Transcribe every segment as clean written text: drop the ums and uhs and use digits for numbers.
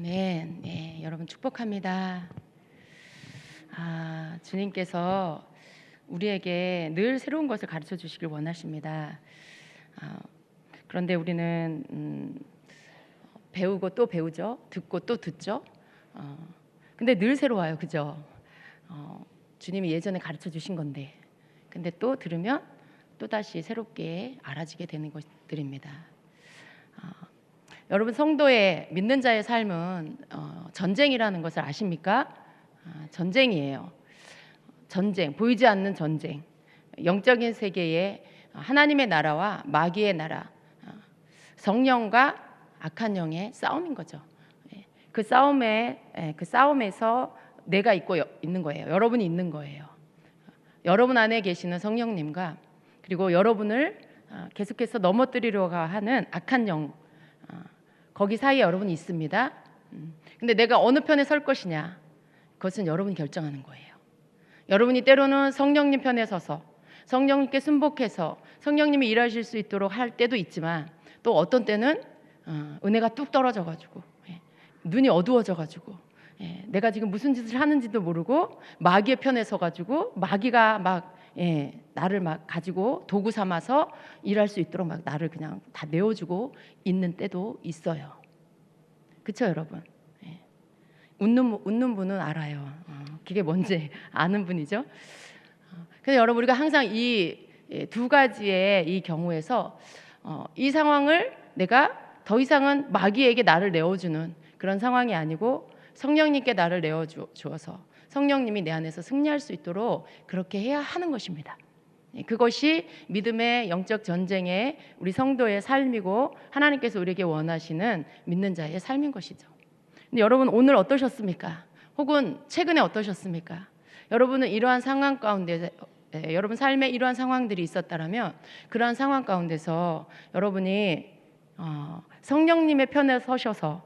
아멘. 네, 여러분 축복합니다. 주님께서 우리에게 늘 새로운 것을 가르쳐 주시길 원하십니다. 그런데 우리는 배우고 또 배우죠. 듣고 또 듣죠. 근데 늘 새로워요, 그죠? 주님이 예전에 가르쳐 주신 건데, 근데 또 들으면 또 다시 새롭게 알아지게 되는 것들입니다. 여러분, 성도의 믿는 자의 삶은 전쟁이라는 것을 아십니까? 전쟁이에요. 전쟁, 보이지 않는 전쟁. 영적인 세계에 하나님의 나라와 마귀의 나라, 성령과 악한 영의 싸움인 거죠. 그 싸움에서 내가 있는 거예요. 여러분이 있는 거예요. 여러분 안에 계시는 성령님과 그리고 여러분을 계속해서 넘어뜨리려고 하는 악한 영, 거기 사이에 여러분이 있습니다. 근데 내가 어느 편에 설 것이냐, 그것은 여러분이 결정하는 거예요. 여러분이 때로는 성령님 편에 서서 성령님께 순복해서 성령님이 일하실 수 있도록 할 때도 있지만, 또 어떤 때는 은혜가 뚝 떨어져가지고 눈이 어두워져가지고 내가 지금 무슨 짓을 하는지도 모르고 마귀의 편에 서가지고 마귀가 막 나를 막 가지고 도구 삼아서 일할 수 있도록 막 나를 그냥 다 내어주고 있는 때도 있어요. 그렇죠, 여러분? 웃는 분은 알아요. 그게 뭔지 아는 분이죠. 근데 여러분, 우리가 항상 이 두 가지의 이 경우에서 이 상황을 내가 더 이상은 마귀에게 나를 내어주는 그런 상황이 아니고 성령님께 나를 내어주어서 성령님이 내 안에서 승리할 수 있도록 그렇게 해야 하는 것입니다. 그것이 믿음의 영적 전쟁의 우리 성도의 삶이고 하나님께서 우리에게 원하시는 믿는 자의 삶인 것이죠. 근데 여러분, 오늘 어떠셨습니까? 혹은 최근에 어떠셨습니까? 여러분은 이러한 상황 가운데 여러분 삶에 이러한 상황들이 있었다면 그러한 상황 가운데서 여러분이 성령님의 편에 서셔서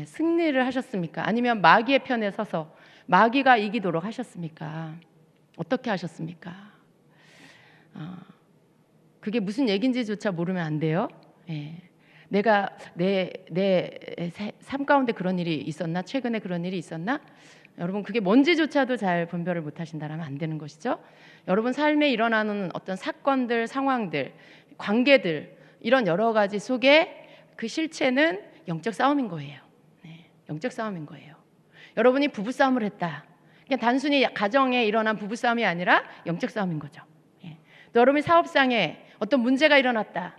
승리를 하셨습니까? 아니면 마귀의 편에 서서 마귀가 이기도록 하셨습니까? 어떻게 하셨습니까? 그게 무슨 얘기인지조차 모르면 안 돼요. 내가 내 삶 가운데 그런 일이 있었나? 최근에 그런 일이 있었나? 여러분, 그게 뭔지조차도 잘 분별을 못 하신다면 안 되는 것이죠. 여러분 삶에 일어나는 어떤 사건들, 상황들, 관계들, 이런 여러 가지 속에 그 실체는 영적 싸움인 거예요. 영적 싸움인 거예요. 여러분이 부부싸움을 했다, 그냥 단순히 가정에 일어난 부부싸움이 아니라 영적 싸움인 거죠. 여러분이 사업상에 어떤 문제가 일어났다,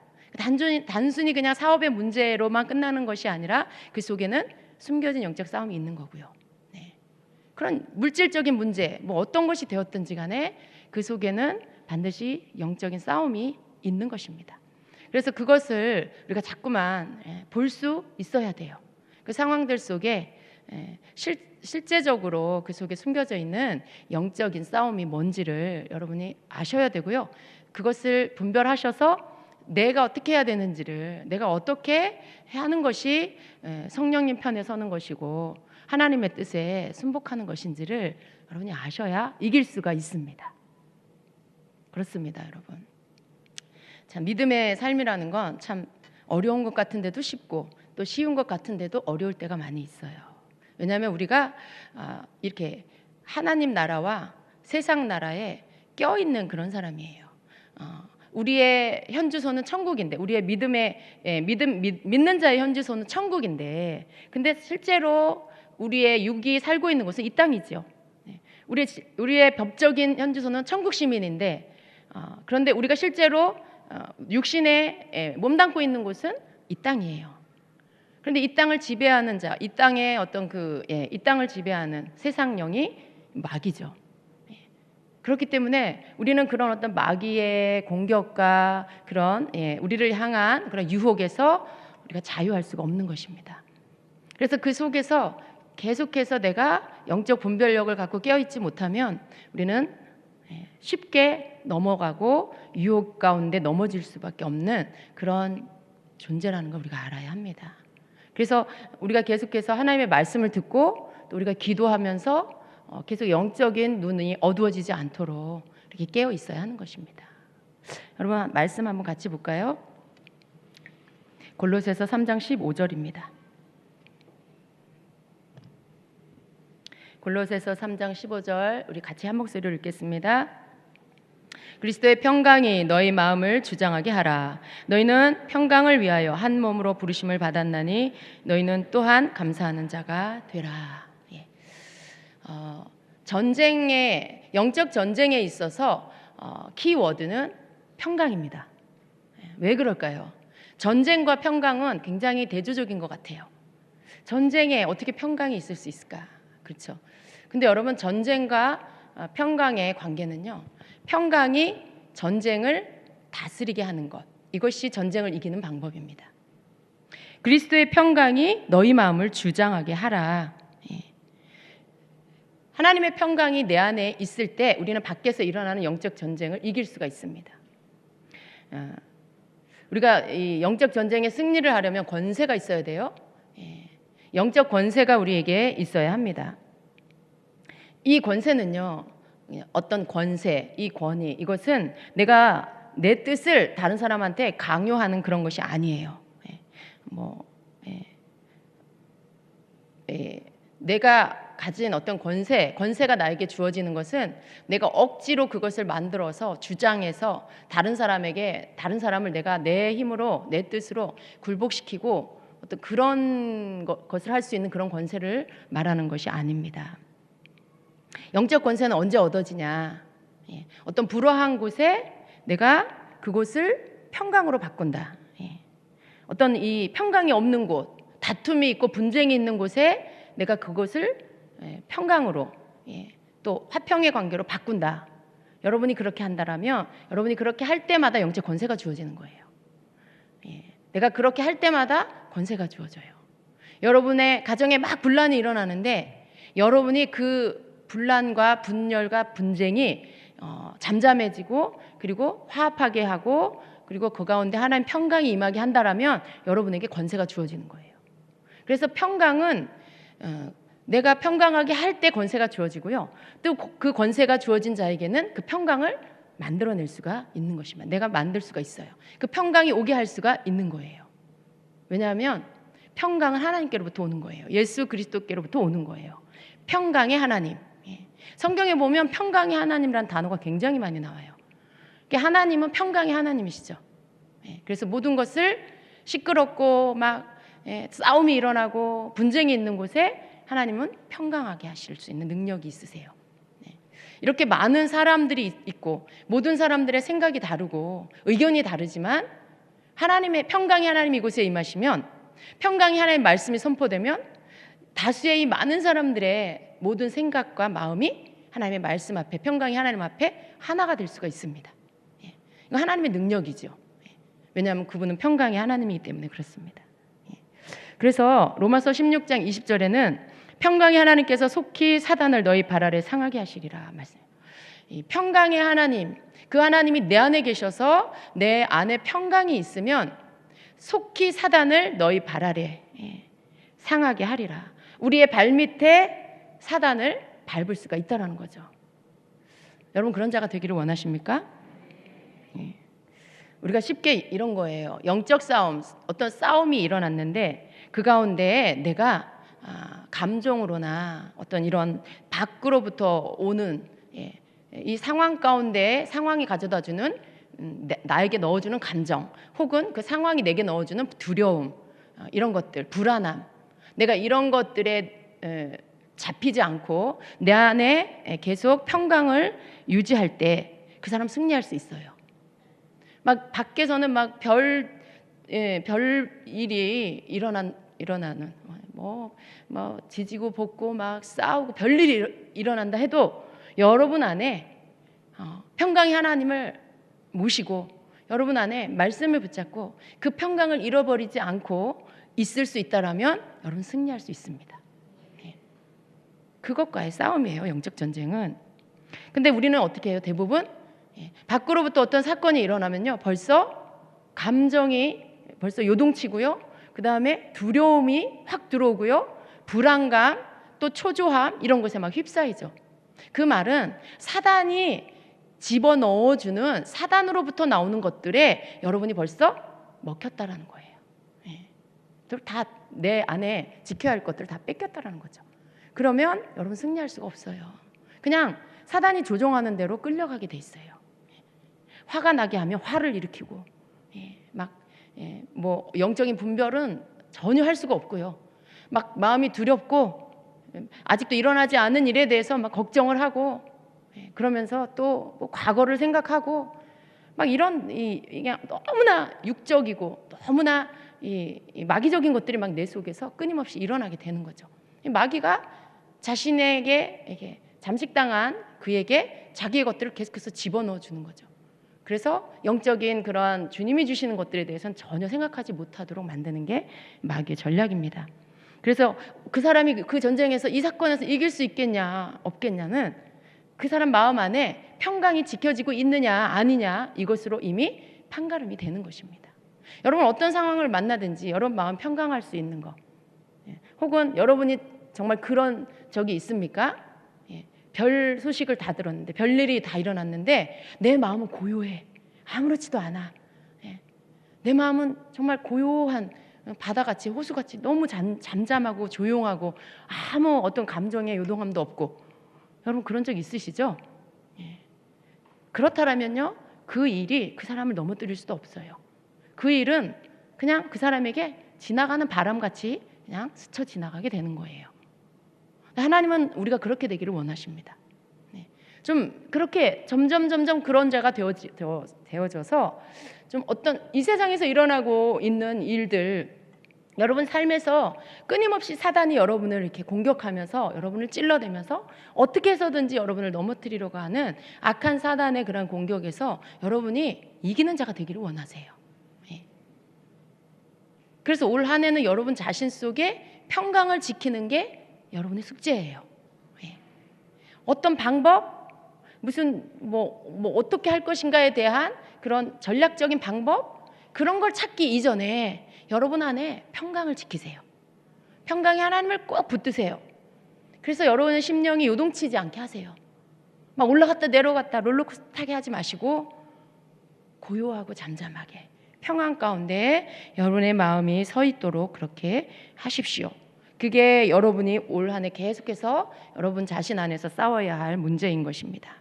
단순히 그냥 사업의 문제로만 끝나는 것이 아니라 그 속에는 숨겨진 영적 싸움이 있는 거고요. 그런 물질적인 문제, 뭐 어떤 것이 되었든지 간에 그 속에는 반드시 영적인 싸움이 있는 것입니다. 그래서 그것을 우리가 자꾸만 볼 수 있어야 돼요. 그 상황들 속에 실제적으로 그 속에 숨겨져 있는 영적인 싸움이 뭔지를 여러분이 아셔야 되고요. 그것을 분별하셔서 내가 어떻게 해야 되는지를, 내가 어떻게 하는 것이 성령님 편에 서는 것이고 하나님의 뜻에 순복하는 것인지를 여러분이 아셔야 이길 수가 있습니다. 그렇습니다, 여러분. 참, 믿음의 삶이라는 건 참 어려운 것 같은데도 쉽고 또 쉬운 것 같은데도 어려울 때가 많이 있어요. 왜냐하면 우리가 이렇게 하나님 나라와 세상 나라에 껴있는 그런 사람이에요. 우리의 현주소는 천국인데, 우리의 믿는 자의 현주소는 천국인데, 근데 실제로 우리의 육이 살고 있는 곳은 이 땅이죠. 우리의 법적인 현주소는 천국 시민인데, 그런데 우리가 실제로 육신에 몸담고 있는 곳은 이 땅이에요. 그런데 이 땅을 지배하는 자, 이 땅의 어떤 이 땅을 지배하는 세상 영이 마귀죠. 그렇기 때문에 우리는 그런 어떤 마귀의 공격과 그런 우리를 향한 그런 유혹에서 우리가 자유할 수가 없는 것입니다. 그래서 그 속에서 계속해서 내가 영적 분별력을 갖고 깨어있지 못하면 우리는 쉽게 넘어가고 유혹 가운데 넘어질 수밖에 없는 그런 존재라는 걸 우리가 알아야 합니다. 그래서 우리가 계속해서 하나님의 말씀을 듣고 또 우리가 기도하면서 계속 영적인 눈이 어두워지지 않도록 이렇게 깨어 있어야 하는 것입니다. 여러분, 말씀 한번 같이 볼까요? 골로새서 3장 15절입니다. 골로새서 3장 15절 우리 같이 한 목소리로 읽겠습니다. 그리스도의 평강이 너희 마음을 주장하게 하라. 너희는 평강을 위하여 한 몸으로 부르심을 받았나니 너희는 또한 감사하는 자가 되라. 예. 전쟁에, 영적 전쟁에 있어서 키워드는 평강입니다. 왜 그럴까요? 전쟁과 평강은 굉장히 대조적인 것 같아요. 전쟁에 어떻게 평강이 있을 수 있을까? 그렇죠. 근데 여러분, 전쟁과 평강의 관계는요, 평강이 전쟁을 다스리게 하는 것, 이것이 전쟁을 이기는 방법입니다. 그리스도의 평강이 너희 마음을 주장하게 하라. 하나님의 평강이 내 안에 있을 때 우리는 밖에서 일어나는 영적 전쟁을 이길 수가 있습니다. 우리가 이 영적 전쟁에 승리를 하려면 권세가 있어야 돼요. 영적 권세가 우리에게 있어야 합니다. 이 권세는요, 어떤 권세, 이 권위, 이것은 내가 내 뜻을 다른 사람한테 강요하는 그런 것이 아니에요. 내가 가진 어떤 권세가 나에게 주어지는 것은 내가 억지로 그것을 만들어서 주장해서 다른 사람을 내가 내 힘으로, 내 뜻으로 굴복시키고 어떤 그런 것을 할 수 있는 그런 권세를 말하는 것이 아닙니다. 영적 권세는 언제 얻어지냐? 어떤 불화한 곳에 내가 그곳을 평강으로 바꾼다. 어떤 이 평강이 없는 곳, 다툼이 있고 분쟁이 있는 곳에 내가 그것을 평강으로, 또 화평의 관계로 바꾼다. 여러분이 그렇게 한다라면 여러분이 그렇게 할 때마다 영적 권세가 주어지는 거예요. 내가 그렇게 할 때마다 권세가 주어져요. 여러분의 가정에 막 분란이 일어나는데 여러분이 그 분란과 분열과 분쟁이 잠잠해지고 그리고 화합하게 하고 그리고 그 가운데 하나님 평강이 임하게 한다라면 여러분에게 권세가 주어지는 거예요. 그래서 평강은 내가 평강하게 할 때 권세가 주어지고요. 또 그 권세가 주어진 자에게는 그 평강을 만들어낼 수가 있는 것입니다. 내가 만들 수가 있어요. 그 평강이 오게 할 수가 있는 거예요. 왜냐하면 평강은 하나님께로부터 오는 거예요. 예수 그리스도께로부터 오는 거예요. 평강의 하나님. 성경에 보면 평강의 하나님이라는 단어가 굉장히 많이 나와요. 하나님은 평강의 하나님이시죠. 그래서 모든 것을 시끄럽고 막 싸움이 일어나고 분쟁이 있는 곳에 하나님은 평강하게 하실 수 있는 능력이 있으세요. 이렇게 많은 사람들이 있고 모든 사람들의 생각이 다르고 의견이 다르지만 하나님의 평강의 하나님 이곳에 임하시면 평강의 하나님의 말씀이 선포되면 다수의 이 많은 사람들의 모든 생각과 마음이 하나님의 말씀 앞에 평강의 하나님 앞에 하나가 될 수가 있습니다. 이거 하나님의 능력이죠. 왜냐하면 그분은 평강의 하나님이기 때문에 그렇습니다. 그래서 로마서 16장 20절에는 평강의 하나님께서 속히 사단을 너희 발 아래 상하게 하시리라 말씀해요. 이 평강의 하나님, 그 하나님이 내 안에 계셔서 내 안에 평강이 있으면 속히 사단을 너희 발 아래 상하게 하리라. 우리의 발밑에 사단을 밟을 수가 있다라는 거죠. 여러분 그런 자가 되기를 원하십니까? 우리가 쉽게 이런 거예요. 영적 싸움, 어떤 싸움이 일어났는데 그 가운데 내가 감정으로나 어떤 이런 밖으로부터 오는 이 상황 가운데 상황이 가져다주는 나에게 넣어주는 감정 혹은 그 상황이 내게 넣어주는 두려움, 이런 것들, 불안함, 내가 이런 것들에 잡히지 않고 내 안에 계속 평강을 유지할 때 그 사람 승리할 수 있어요. 막 밖에서는 막 별 일이 일어나는 뭐 지지고 볶고 막 싸우고 별일이 일어난다 해도 여러분 안에 평강의 하나님을 모시고 여러분 안에 말씀을 붙잡고 그 평강을 잃어버리지 않고 있을 수 있다라면 여러분 승리할 수 있습니다. 그것과의 싸움이에요, 영적 전쟁은. 근데 우리는 어떻게 해요? 대부분 밖으로부터 어떤 사건이 일어나면요, 벌써 감정이 벌써 요동치고요, 그 다음에 두려움이 확 들어오고요, 불안감, 또 초조함, 이런 것에 막 휩싸이죠. 그 말은 사단이 집어넣어주는, 사단으로부터 나오는 것들에 여러분이 벌써 먹혔다라는 거예요. 다 내 안에 지켜야 할 것들을 다 뺏겼다라는 거죠. 그러면 여러분 승리할 수가 없어요. 그냥 사단이 조종하는 대로 끌려가게 돼 있어요. 화가 나게 하면 화를 일으키고, 뭐 영적인 분별은 전혀 할 수가 없고요. 막 마음이 두렵고 아직도 일어나지 않은 일에 대해서 막 걱정을 하고, 그러면서 또 뭐 과거를 생각하고 막 이런 이게 너무나 육적이고 너무나 이 마귀적인 것들이 막 내 속에서 끊임없이 일어나게 되는 거죠. 마귀가 자신에게 이게 잠식당한 그에게 자기의 것들을 계속해서 집어넣어 주는 거죠. 그래서 영적인 그런 주님이 주시는 것들에 대해서는 전혀 생각하지 못하도록 만드는 게 마귀의 전략입니다. 그래서 그 사람이 그 전쟁에서 이 사건에서 이길 수 있겠냐 없겠냐는 그 사람 마음 안에 평강이 지켜지고 있느냐 아니냐 이것으로 이미 판가름이 되는 것입니다. 여러분 어떤 상황을 만나든지 여러분 마음 평강할 수 있는 거, 혹은 여러분이 정말 그런 적이 있습니까? 별 소식을 다 들었는데 별일이 다 일어났는데 내 마음은 고요해. 아무렇지도 않아. 내 마음은 정말 고요한 바다같이 호수같이 너무 잠잠하고 조용하고 아무 어떤 감정의 요동함도 없고. 여러분 그런 적 있으시죠? 그렇다면요 그 일이 그 사람을 넘어뜨릴 수도 없어요. 그 일은 그냥 그 사람에게 지나가는 바람같이 그냥 스쳐 지나가게 되는 거예요. 하나님은 우리가 그렇게 되기를 원하십니다. 좀 그렇게 점점 그런 자가 되어져서 좀 어떤 이 세상에서 일어나고 있는 일들, 여러분 삶에서 끊임없이 사단이 여러분을 이렇게 공격하면서 여러분을 찔러대면서 어떻게 해서든지 여러분을 넘어뜨리려고 하는 악한 사단의 그런 공격에서 여러분이 이기는 자가 되기를 원하세요. 그래서 올 한 해는 여러분 자신 속에 평강을 지키는 게 여러분의 숙제예요. 어떤 방법, 무슨 뭐 어떻게 할 것인가에 대한 그런 전략적인 방법, 그런 걸 찾기 이전에 여러분 안에 평강을 지키세요. 평강이 하나님을 꼭 붙드세요. 그래서 여러분의 심령이 요동치지 않게 하세요. 막 올라갔다 내려갔다 롤러코스터 타게 하지 마시고 고요하고 잠잠하게 평안 가운데 여러분의 마음이 서 있도록 그렇게 하십시오. 그게 여러분이 올 한 해 계속해서 여러분 자신 안에서 싸워야 할 문제인 것입니다.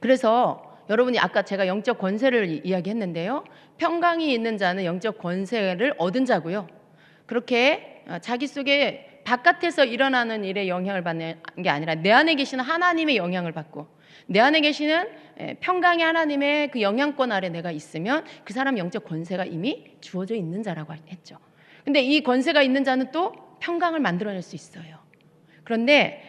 그래서 여러분이 아까 제가 영적 권세를 이야기했는데요. 평강이 있는 자는 영적 권세를 얻은 자고요. 그렇게 자기 속에 바깥에서 일어나는 일에 영향을 받는 게 아니라 내 안에 계시는 하나님의 영향을 받고 내 안에 계시는 평강의 하나님의 그 영향권 아래 내가 있으면 그 사람 영적 권세가 이미 주어져 있는 자라고 했죠. 근데 이 권세가 있는 자는 또 평강을 만들어낼 수 있어요. 그런데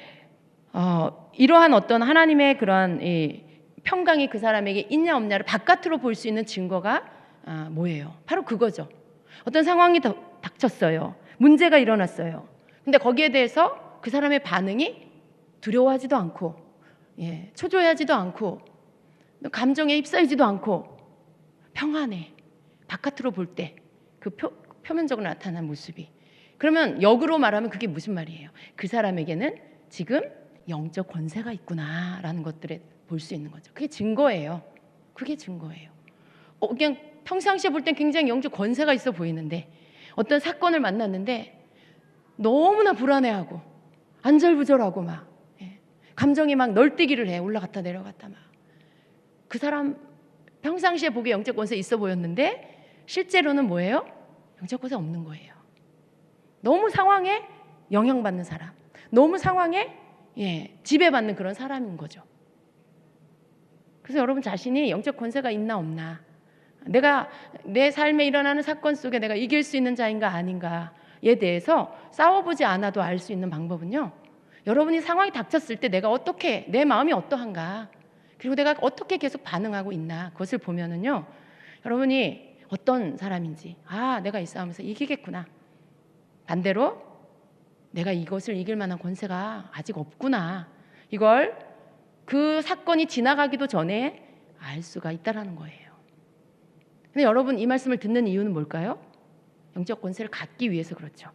이러한 어떤 하나님의 그러한 이 평강이 그 사람에게 있냐 없냐를 바깥으로 볼 수 있는 증거가 뭐예요? 바로 그거죠. 어떤 상황이 닥쳤어요. 문제가 일어났어요. 근데 거기에 대해서 그 사람의 반응이 두려워하지도 않고, 초조해하지도 않고, 감정에 휩싸이지도 않고 평안해. 바깥으로 볼 때 그 표면적으로 나타난 모습이. 그러면 역으로 말하면 그게 무슨 말이에요? 그 사람에게는 지금 영적 권세가 있구나라는 것들을 볼 수 있는 거죠. 그게 증거예요. 그게 증거예요. 그냥 평상시에 볼 땐 굉장히 영적 권세가 있어 보이는데 어떤 사건을 만났는데 너무나 불안해하고 안절부절하고 막 감정이 막 널뛰기를 해. 올라갔다 내려갔다 막. 그 사람 평상시에 보기에 영적 권세 있어 보였는데 실제로는 뭐예요? 영적 권세 없는 거예요. 너무 상황에 영향받는 사람, 너무 상황에 지배받는 그런 사람인 거죠. 그래서 여러분 자신이 영적 권세가 있나 없나, 내가 내 삶에 일어나는 사건 속에 내가 이길 수 있는 자인가 아닌가에 대해서 싸워보지 않아도 알 수 있는 방법은요, 여러분이 상황이 닥쳤을 때 내가 어떻게, 내 마음이 어떠한가, 그리고 내가 어떻게 계속 반응하고 있나, 그것을 보면은요 여러분이 어떤 사람인지, 내가 이 싸움에서 이기겠구나, 반대로 내가 이것을 이길 만한 권세가 아직 없구나, 이걸 그 사건이 지나가기도 전에 알 수가 있다라는 거예요. 근데 여러분 이 말씀을 듣는 이유는 뭘까요? 영적 권세를 갖기 위해서 그렇죠.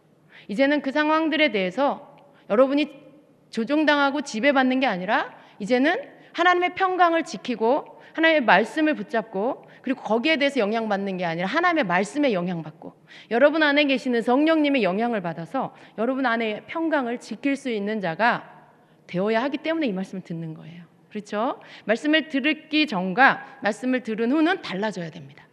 이제는 그 상황들에 대해서 여러분이 조종당하고 지배받는 게 아니라 이제는 하나님의 평강을 지키고 하나님의 말씀을 붙잡고 그리고 거기에 대해서 영향받는 게 아니라 하나님의 말씀에 영향받고 여러분 안에 계시는 성령님의 영향을 받아서 여러분 안에 평강을 지킬 수 있는 자가 되어야 하기 때문에 이 말씀을 듣는 거예요. 그렇죠? 말씀을 듣기 전과 말씀을 들은 후는 달라져야 됩니다.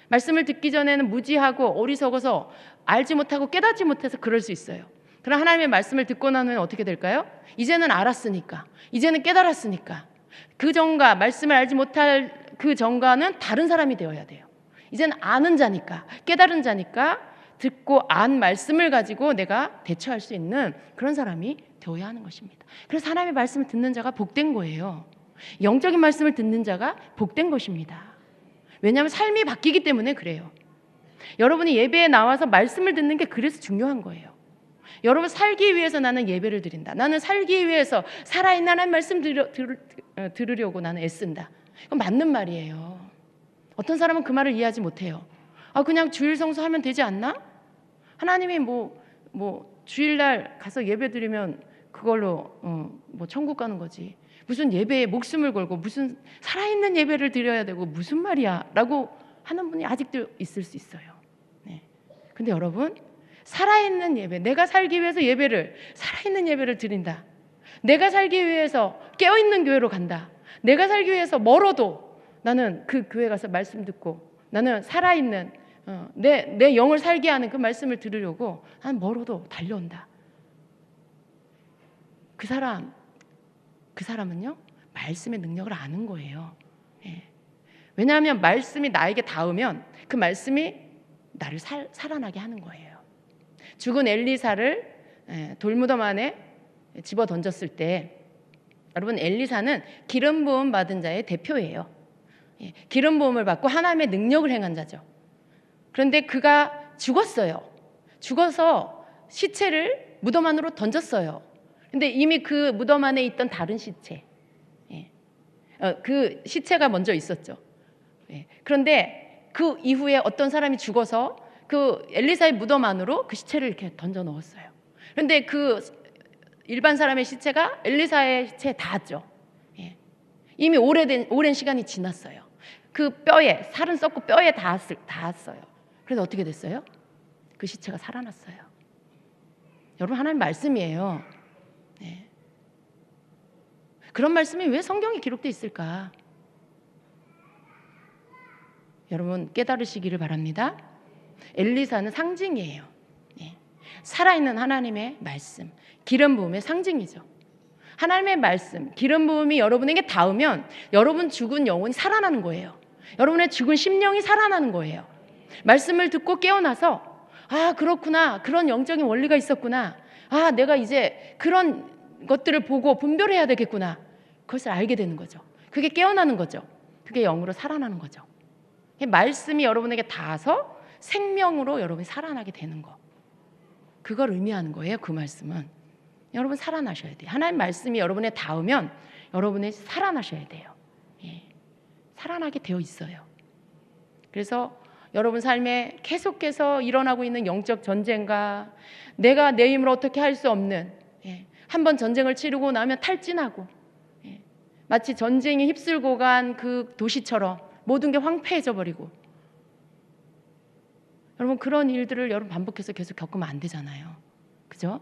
말씀을 듣기 전에는 무지하고 어리석어서 알지 못하고 깨닫지 못해서 그럴 수 있어요. 그럼 하나님의 말씀을 듣고 나면 어떻게 될까요? 이제는 알았으니까, 이제는 깨달았으니까 그 전과 말씀을 알지 못할 그 전과는 다른 사람이 되어야 돼요. 이제는 아는 자니까, 깨달은 자니까 듣고 안 말씀을 가지고 내가 대처할 수 있는 그런 사람이 되어야 하는 것입니다. 그래서 하나님의 말씀을 듣는 자가 복된 거예요. 영적인 말씀을 듣는 자가 복된 것입니다. 왜냐하면 삶이 바뀌기 때문에 그래요. 여러분이 예배에 나와서 말씀을 듣는 게 그래서 중요한 거예요. 여러분 살기 위해서 나는 예배를 드린다. 나는 살기 위해서 살아있는 하나님 말씀 들으려고 나는 애쓴다. 이건 맞는 말이에요. 어떤 사람은 그 말을 이해하지 못해요. 그냥 주일 성수하면 되지 않나? 하나님이 뭐 주일날 가서 예배 드리면 그걸로 뭐 천국 가는 거지. 무슨 예배에 목숨을 걸고 무슨 살아있는 예배를 드려야 되고 무슨 말이야? 라고 하는 분이 아직도 있을 수 있어요. 네. 근데 여러분 살아있는 예배, 내가 살기 위해서 살아있는 예배를 드린다. 내가 살기 위해서 깨어있는 교회로 간다. 내가 살기 위해서 멀어도 나는 그 교회 가서 말씀 듣고 나는 살아있는 내 영을 살게 하는 그 말씀을 들으려고 난 멀어도 달려온다. 그 사람은요 말씀의 능력을 아는 거예요. 예. 왜냐하면 말씀이 나에게 닿으면 그 말씀이 나를 살아나게 하는 거예요. 죽은 엘리사를 돌무덤 안에 집어 던졌을 때 여러분 엘리사는 기름 부음 받은 자의 대표예요. 예. 기름 부음을 받고 하나님의 능력을 행한 자죠. 그런데 그가 죽었어요. 죽어서 시체를 무덤 안으로 던졌어요. 근데 이미 그 무덤 안에 있던 다른 시체, 그 시체가 먼저 있었죠. 그런데 그 이후에 어떤 사람이 죽어서 그 엘리사의 무덤 안으로 그 시체를 이렇게 던져 넣었어요. 그런데 그 일반 사람의 시체가 엘리사의 시체에 닿았죠. 이미 오랜 시간이 지났어요. 그 뼈에 살은 썩고 뼈에 닿았어요. 그래서 어떻게 됐어요? 그 시체가 살아났어요. 여러분 하나님 말씀이에요. 네. 그런 말씀이 왜 성경에 기록되어 있을까? 여러분 깨달으시기를 바랍니다. 엘리사는 상징이에요. 네. 살아있는 하나님의 말씀, 기름 부음의 상징이죠. 하나님의 말씀, 기름 부음이 여러분에게 닿으면 여러분 죽은 영혼이 살아나는 거예요. 여러분의 죽은 심령이 살아나는 거예요. 말씀을 듣고 깨어나서 그렇구나, 그런 영적인 원리가 있었구나, 내가 이제 그런 것들을 보고 분별해야 되겠구나, 그것을 알게 되는 거죠. 그게 깨어나는 거죠. 그게 영으로 살아나는 거죠. 말씀이 여러분에게 닿아서 생명으로 여러분이 살아나게 되는 거, 그걸 의미하는 거예요. 그 말씀은 여러분 살아나셔야 돼요. 하나님 말씀이 여러분에 닿으면 여러분이 살아나셔야 돼요. 살아나게 되어 있어요. 그래서 여러분 삶에 계속해서 일어나고 있는 영적 전쟁과 내가 내 힘으로 어떻게 할 수 없는, 한번 전쟁을 치르고 나면 탈진하고, 마치 전쟁이 휩쓸고 간 그 도시처럼 모든 게 황폐해져 버리고, 여러분 그런 일들을 여러분 반복해서 계속 겪으면 안 되잖아요. 그죠?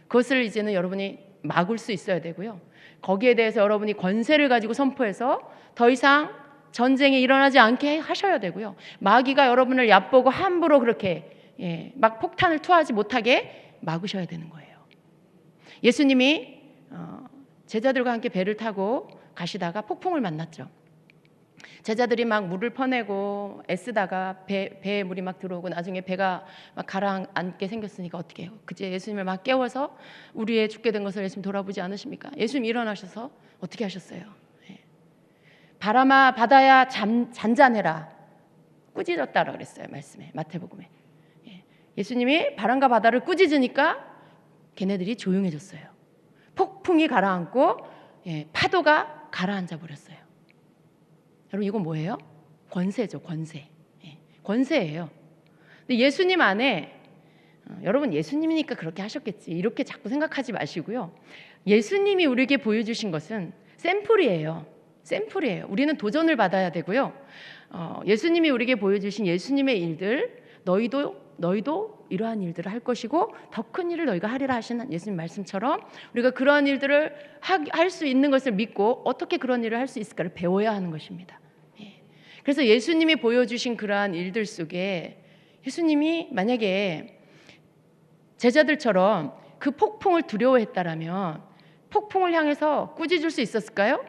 그것을 이제는 여러분이 막을 수 있어야 되고요. 거기에 대해서 여러분이 권세를 가지고 선포해서 더 이상 전쟁이 일어나지 않게 하셔야 되고요. 마귀가 여러분을 얕보고 함부로 그렇게 막 폭탄을 투하하지 못하게 막으셔야 되는 거예요. 예수님이 제자들과 함께 배를 타고 가시다가 폭풍을 만났죠. 제자들이 막 물을 퍼내고 애쓰다가 배에 물이 막 들어오고 나중에 배가 막 가라앉게 생겼으니까 어떻게 해요? 그제 예수님을 막 깨워서 우리의 죽게 된 것을 예수님 돌아보지 않으십니까? 예수님 일어나셔서 어떻게 하셨어요? 바람아 바다야 잔잔해라, 꾸짖었다라 그랬어요. 말씀에 마태복음에. 예수님이 바람과 바다를 꾸짖으니까 걔네들이 조용해졌어요. 폭풍이 가라앉고 파도가 가라앉아 버렸어요. 여러분 이건 뭐예요? 권세죠. 권세. 권세예요. 근데 예수님 안에 여러분 예수님이니까 그렇게 하셨겠지 이렇게 자꾸 생각하지 마시고요. 예수님이 우리에게 보여주신 것은 샘플이에요. 샘플이에요. 우리는 도전을 받아야 되고요. 예수님이 우리에게 보여주신 예수님의 일들, 너희도 이러한 일들을 할 것이고 더 큰 일을 너희가 하리라 하시는 예수님 말씀처럼 우리가 그러한 일들을 할 수 있는 것을 믿고 어떻게 그런 일을 할 수 있을까를 배워야 하는 것입니다. 그래서 예수님이 보여주신 그러한 일들 속에 예수님이 만약에 제자들처럼 그 폭풍을 두려워했다라면 폭풍을 향해서 꾸짖을 수 있었을까요?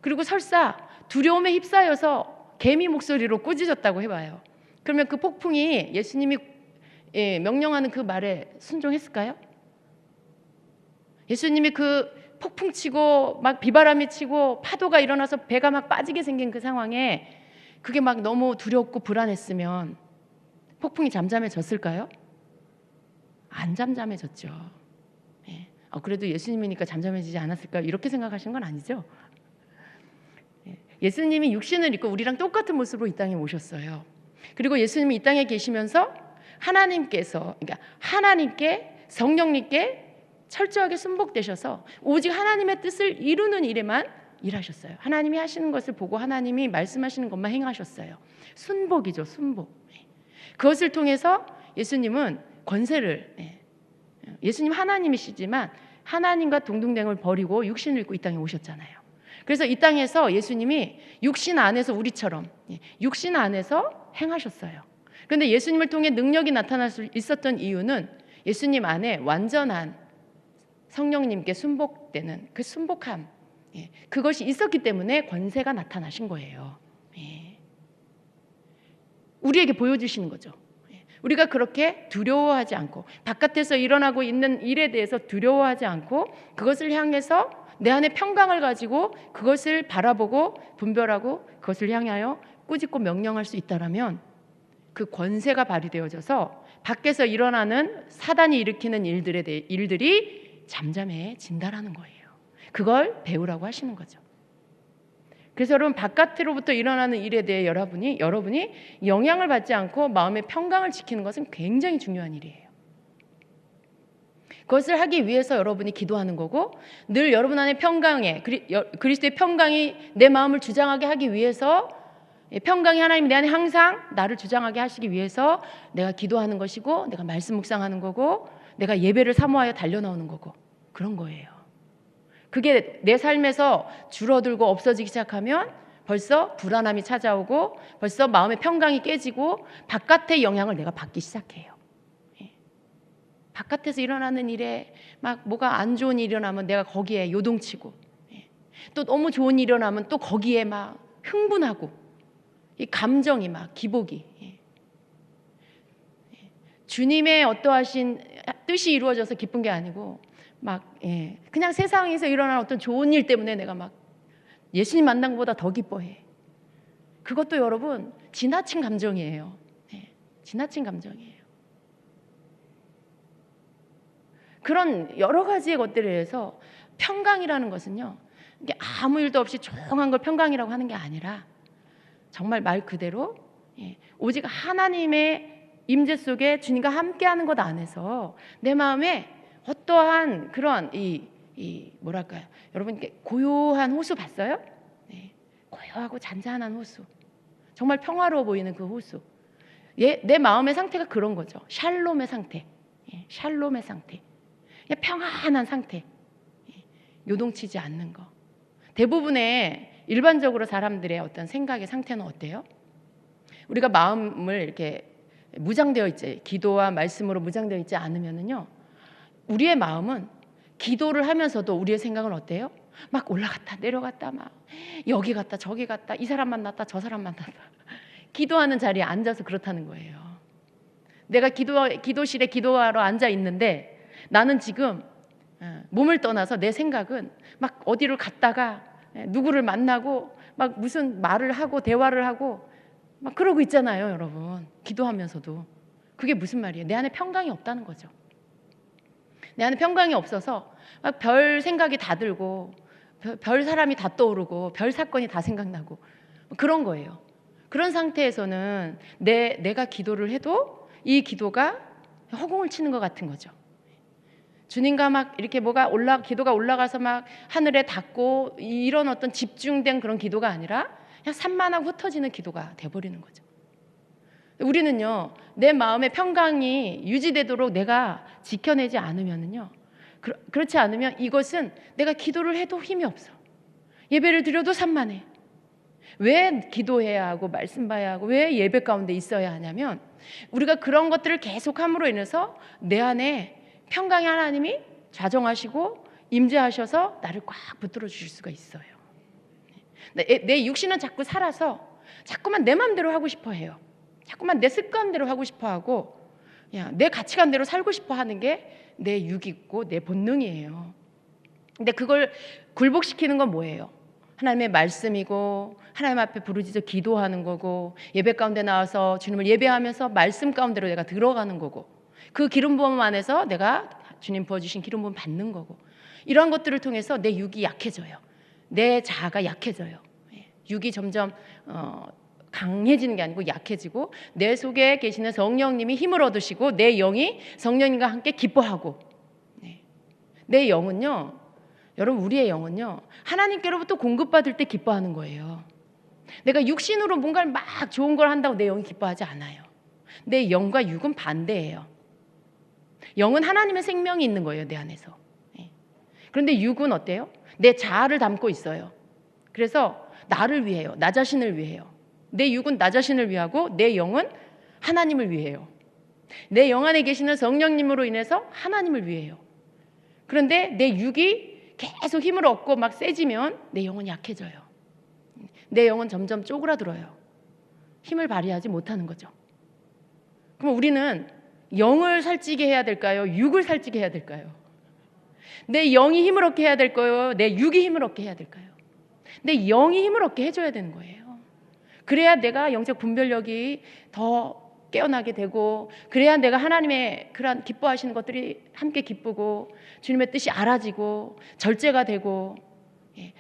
그리고 설사 두려움에 휩싸여서 개미 목소리로 꾸짖었다고 해봐요. 그러면 그 폭풍이 예수님이 명령하는 그 말에 순종했을까요? 예수님이 그 폭풍 치고 막 비바람이 치고 파도가 일어나서 배가 막 빠지게 생긴 그 상황에 그게 막 너무 두렵고 불안했으면 폭풍이 잠잠해졌을까요? 안 잠잠해졌죠. 그래도 예수님이니까 잠잠해지지 않았을까요? 이렇게 생각하시는 건 아니죠. 예수님이 육신을 입고 우리랑 똑같은 모습으로 이 땅에 오셨어요. 그리고 예수님이 이 땅에 계시면서 그러니까 하나님께 성령님께 철저하게 순복되셔서 오직 하나님의 뜻을 이루는 일에만 일하셨어요. 하나님이 하시는 것을 보고 하나님이 말씀하시는 것만 행하셨어요. 순복이죠, 순복. 그것을 통해서 예수님은 권세를, 예수님 하나님이시지만 하나님과 동등됨을 버리고 육신을 입고 이 땅에 오셨잖아요. 그래서 이 땅에서 예수님이 육신 안에서 우리처럼 육신 안에서 행하셨어요. 그런데 예수님을 통해 능력이 나타날 수 있었던 이유는 예수님 안에 완전한 성령님께 순복되는 그 순복함, 그것이 있었기 때문에 권세가 나타나신 거예요. 우리에게 보여주시는 거죠. 우리가 그렇게 두려워하지 않고 바깥에서 일어나고 있는 일에 대해서 두려워하지 않고 그것을 향해서 내 안에 평강을 가지고 그것을 바라보고 분별하고 그것을 향하여 꾸짖고 명령할 수 있다라면 그 권세가 발휘되어져서 밖에서 일어나는 사단이 일으키는 일들이 잠잠해진다라는 거예요. 그걸 배우라고 하시는 거죠. 그래서 여러분 바깥으로부터 일어나는 일에 대해 여러분이 영향을 받지 않고 마음의 평강을 지키는 것은 굉장히 중요한 일이에요. 그것을 하기 위해서 여러분이 기도하는 거고 늘 여러분 안에 그리스도의 평강이 내 마음을 주장하게 하기 위해서 평강이 하나님이 내 안에 항상 나를 주장하게 하시기 위해서 내가 기도하는 것이고 내가 말씀 묵상하는 거고 내가 예배를 사모하여 달려나오는 거고 그런 거예요. 그게 내 삶에서 줄어들고 없어지기 시작하면 벌써 불안함이 찾아오고 벌써 마음의 평강이 깨지고 바깥의 영향을 내가 받기 시작해요. 바깥에서 일어나는 일에 막 뭐가 안 좋은 일이 일어나면 내가 거기에 요동치고 또 너무 좋은 일이 일어나면 또 거기에 막 흥분하고 이 감정이 막 기복이 주님의 어떠하신 뜻이 이루어져서 기쁜 게 아니고 막 그냥 세상에서 일어나는 어떤 좋은 일 때문에 내가 막 예수님 만난 것보다 더 기뻐해. 그것도 여러분 지나친 감정이에요. 지나친 감정이에요. 그런 여러 가지의 것들에 의해서 평강이라는 것은요, 이게 아무 일도 없이 조용한 걸 평강이라고 하는 게 아니라 정말 말 그대로 오직 하나님의 임재 속에 주님과 함께하는 것 안에서 내 마음에 어떠한 그런 뭐랄까요? 여러분 고요한 호수 봤어요? 고요하고 잔잔한 호수. 정말 평화로워 보이는 그 호수. 내 마음의 상태가 그런 거죠. 샬롬의 상태. 샬롬의 상태. 평안한 상태. 요동치지 않는 거. 대부분의 일반적으로 사람들의 어떤 생각의 상태는 어때요? 우리가 마음을 이렇게 무장되어 있지, 기도와 말씀으로 무장되어 있지 않으면은요, 우리의 마음은 기도를 하면서도 우리의 생각은 어때요? 막 올라갔다 내려갔다 막 여기 갔다 저기 갔다 이 사람 만났다 저 사람 만났다 기도하는 자리에 앉아서 그렇다는 거예요. 내가 기도실에 기도하러 앉아 있는데 나는 지금 몸을 떠나서 내 생각은 막 어디를 갔다가 누구를 만나고 막 무슨 말을 하고 대화를 하고 막 그러고 있잖아요, 여러분. 기도하면서도. 그게 무슨 말이에요? 내 안에 평강이 없다는 거죠. 내 안에 평강이 없어서 막 별 생각이 다 들고 별 사람이 다 떠오르고 별 사건이 다 생각나고 그런 거예요. 그런 상태에서는 내가 기도를 해도 이 기도가 허공을 치는 것 같은 거죠. 주님과 막 이렇게 기도가 올라가서 막 하늘에 닿고 이런 어떤 집중된 그런 기도가 아니라 그냥 산만하고 흩어지는 기도가 돼버리는 거죠. 우리는요, 내 마음의 평강이 유지되도록 내가 지켜내지 않으면은요, 그렇지 않으면 이것은 내가 기도를 해도 힘이 없어. 예배를 드려도 산만해. 왜 기도해야 하고 말씀 봐야 하고 왜 예배 가운데 있어야 하냐면, 우리가 그런 것들을 계속 함으로 인해서 내 안에 평강의 하나님이 좌정하시고 임재하셔서 나를 꽉 붙들어 주실 수가 있어요. 내 육신은 자꾸 살아서 자꾸만 내 마음대로 하고 싶어 해요. 자꾸만 내 습관대로 하고 싶어 하고 내 가치관대로 살고 싶어 하는 게 내 육이고 내 본능이에요. 근데 그걸 굴복시키는 건 뭐예요? 하나님의 말씀이고 하나님 앞에 부르짖어 기도하는 거고 예배 가운데 나와서 주님을 예배하면서 말씀 가운데로 내가 들어가는 거고 그 기름 부음 안에서 내가 주님 부어주신 기름 부음 받는 거고 이런 것들을 통해서 내 육이 약해져요. 내 자아가 약해져요. 육이 점점 강해지는 게 아니고 약해지고 내 속에 계시는 성령님이 힘을 얻으시고 내 영이 성령님과 함께 기뻐하고 내 영은요, 여러분 우리의 영은요 하나님께로부터 공급받을 때 기뻐하는 거예요. 내가 육신으로 뭔가를 막 좋은 걸 한다고 내 영이 기뻐하지 않아요. 내 영과 육은 반대예요. 영은 하나님의 생명이 있는 거예요, 내 안에서. 그런데 육은 어때요? 내 자아를 담고 있어요. 그래서 나를 위해요. 나 자신을 위해요. 내 육은 나 자신을 위하고 내 영은 하나님을 위해요. 내 영 안에 계시는 성령님으로 인해서 하나님을 위해요. 그런데 내 육이 계속 힘을 얻고 막 세지면 내 영은 약해져요. 내 영은 점점 쪼그라들어요. 힘을 발휘하지 못하는 거죠. 그럼 우리는 영을 살찌게 해야 될까요? 육을 살찌게 해야 될까요? 내 영이 힘을 얻게 해야 될까요? 내 육이 힘을 얻게 해야 될까요? 내 영이 힘을 얻게 해줘야 되는 거예요. 그래야 내가 영적 분별력이 더 깨어나게 되고 그래야 내가 하나님의 그런 기뻐하시는 것들이 함께 기쁘고 주님의 뜻이 알아지고 절제가 되고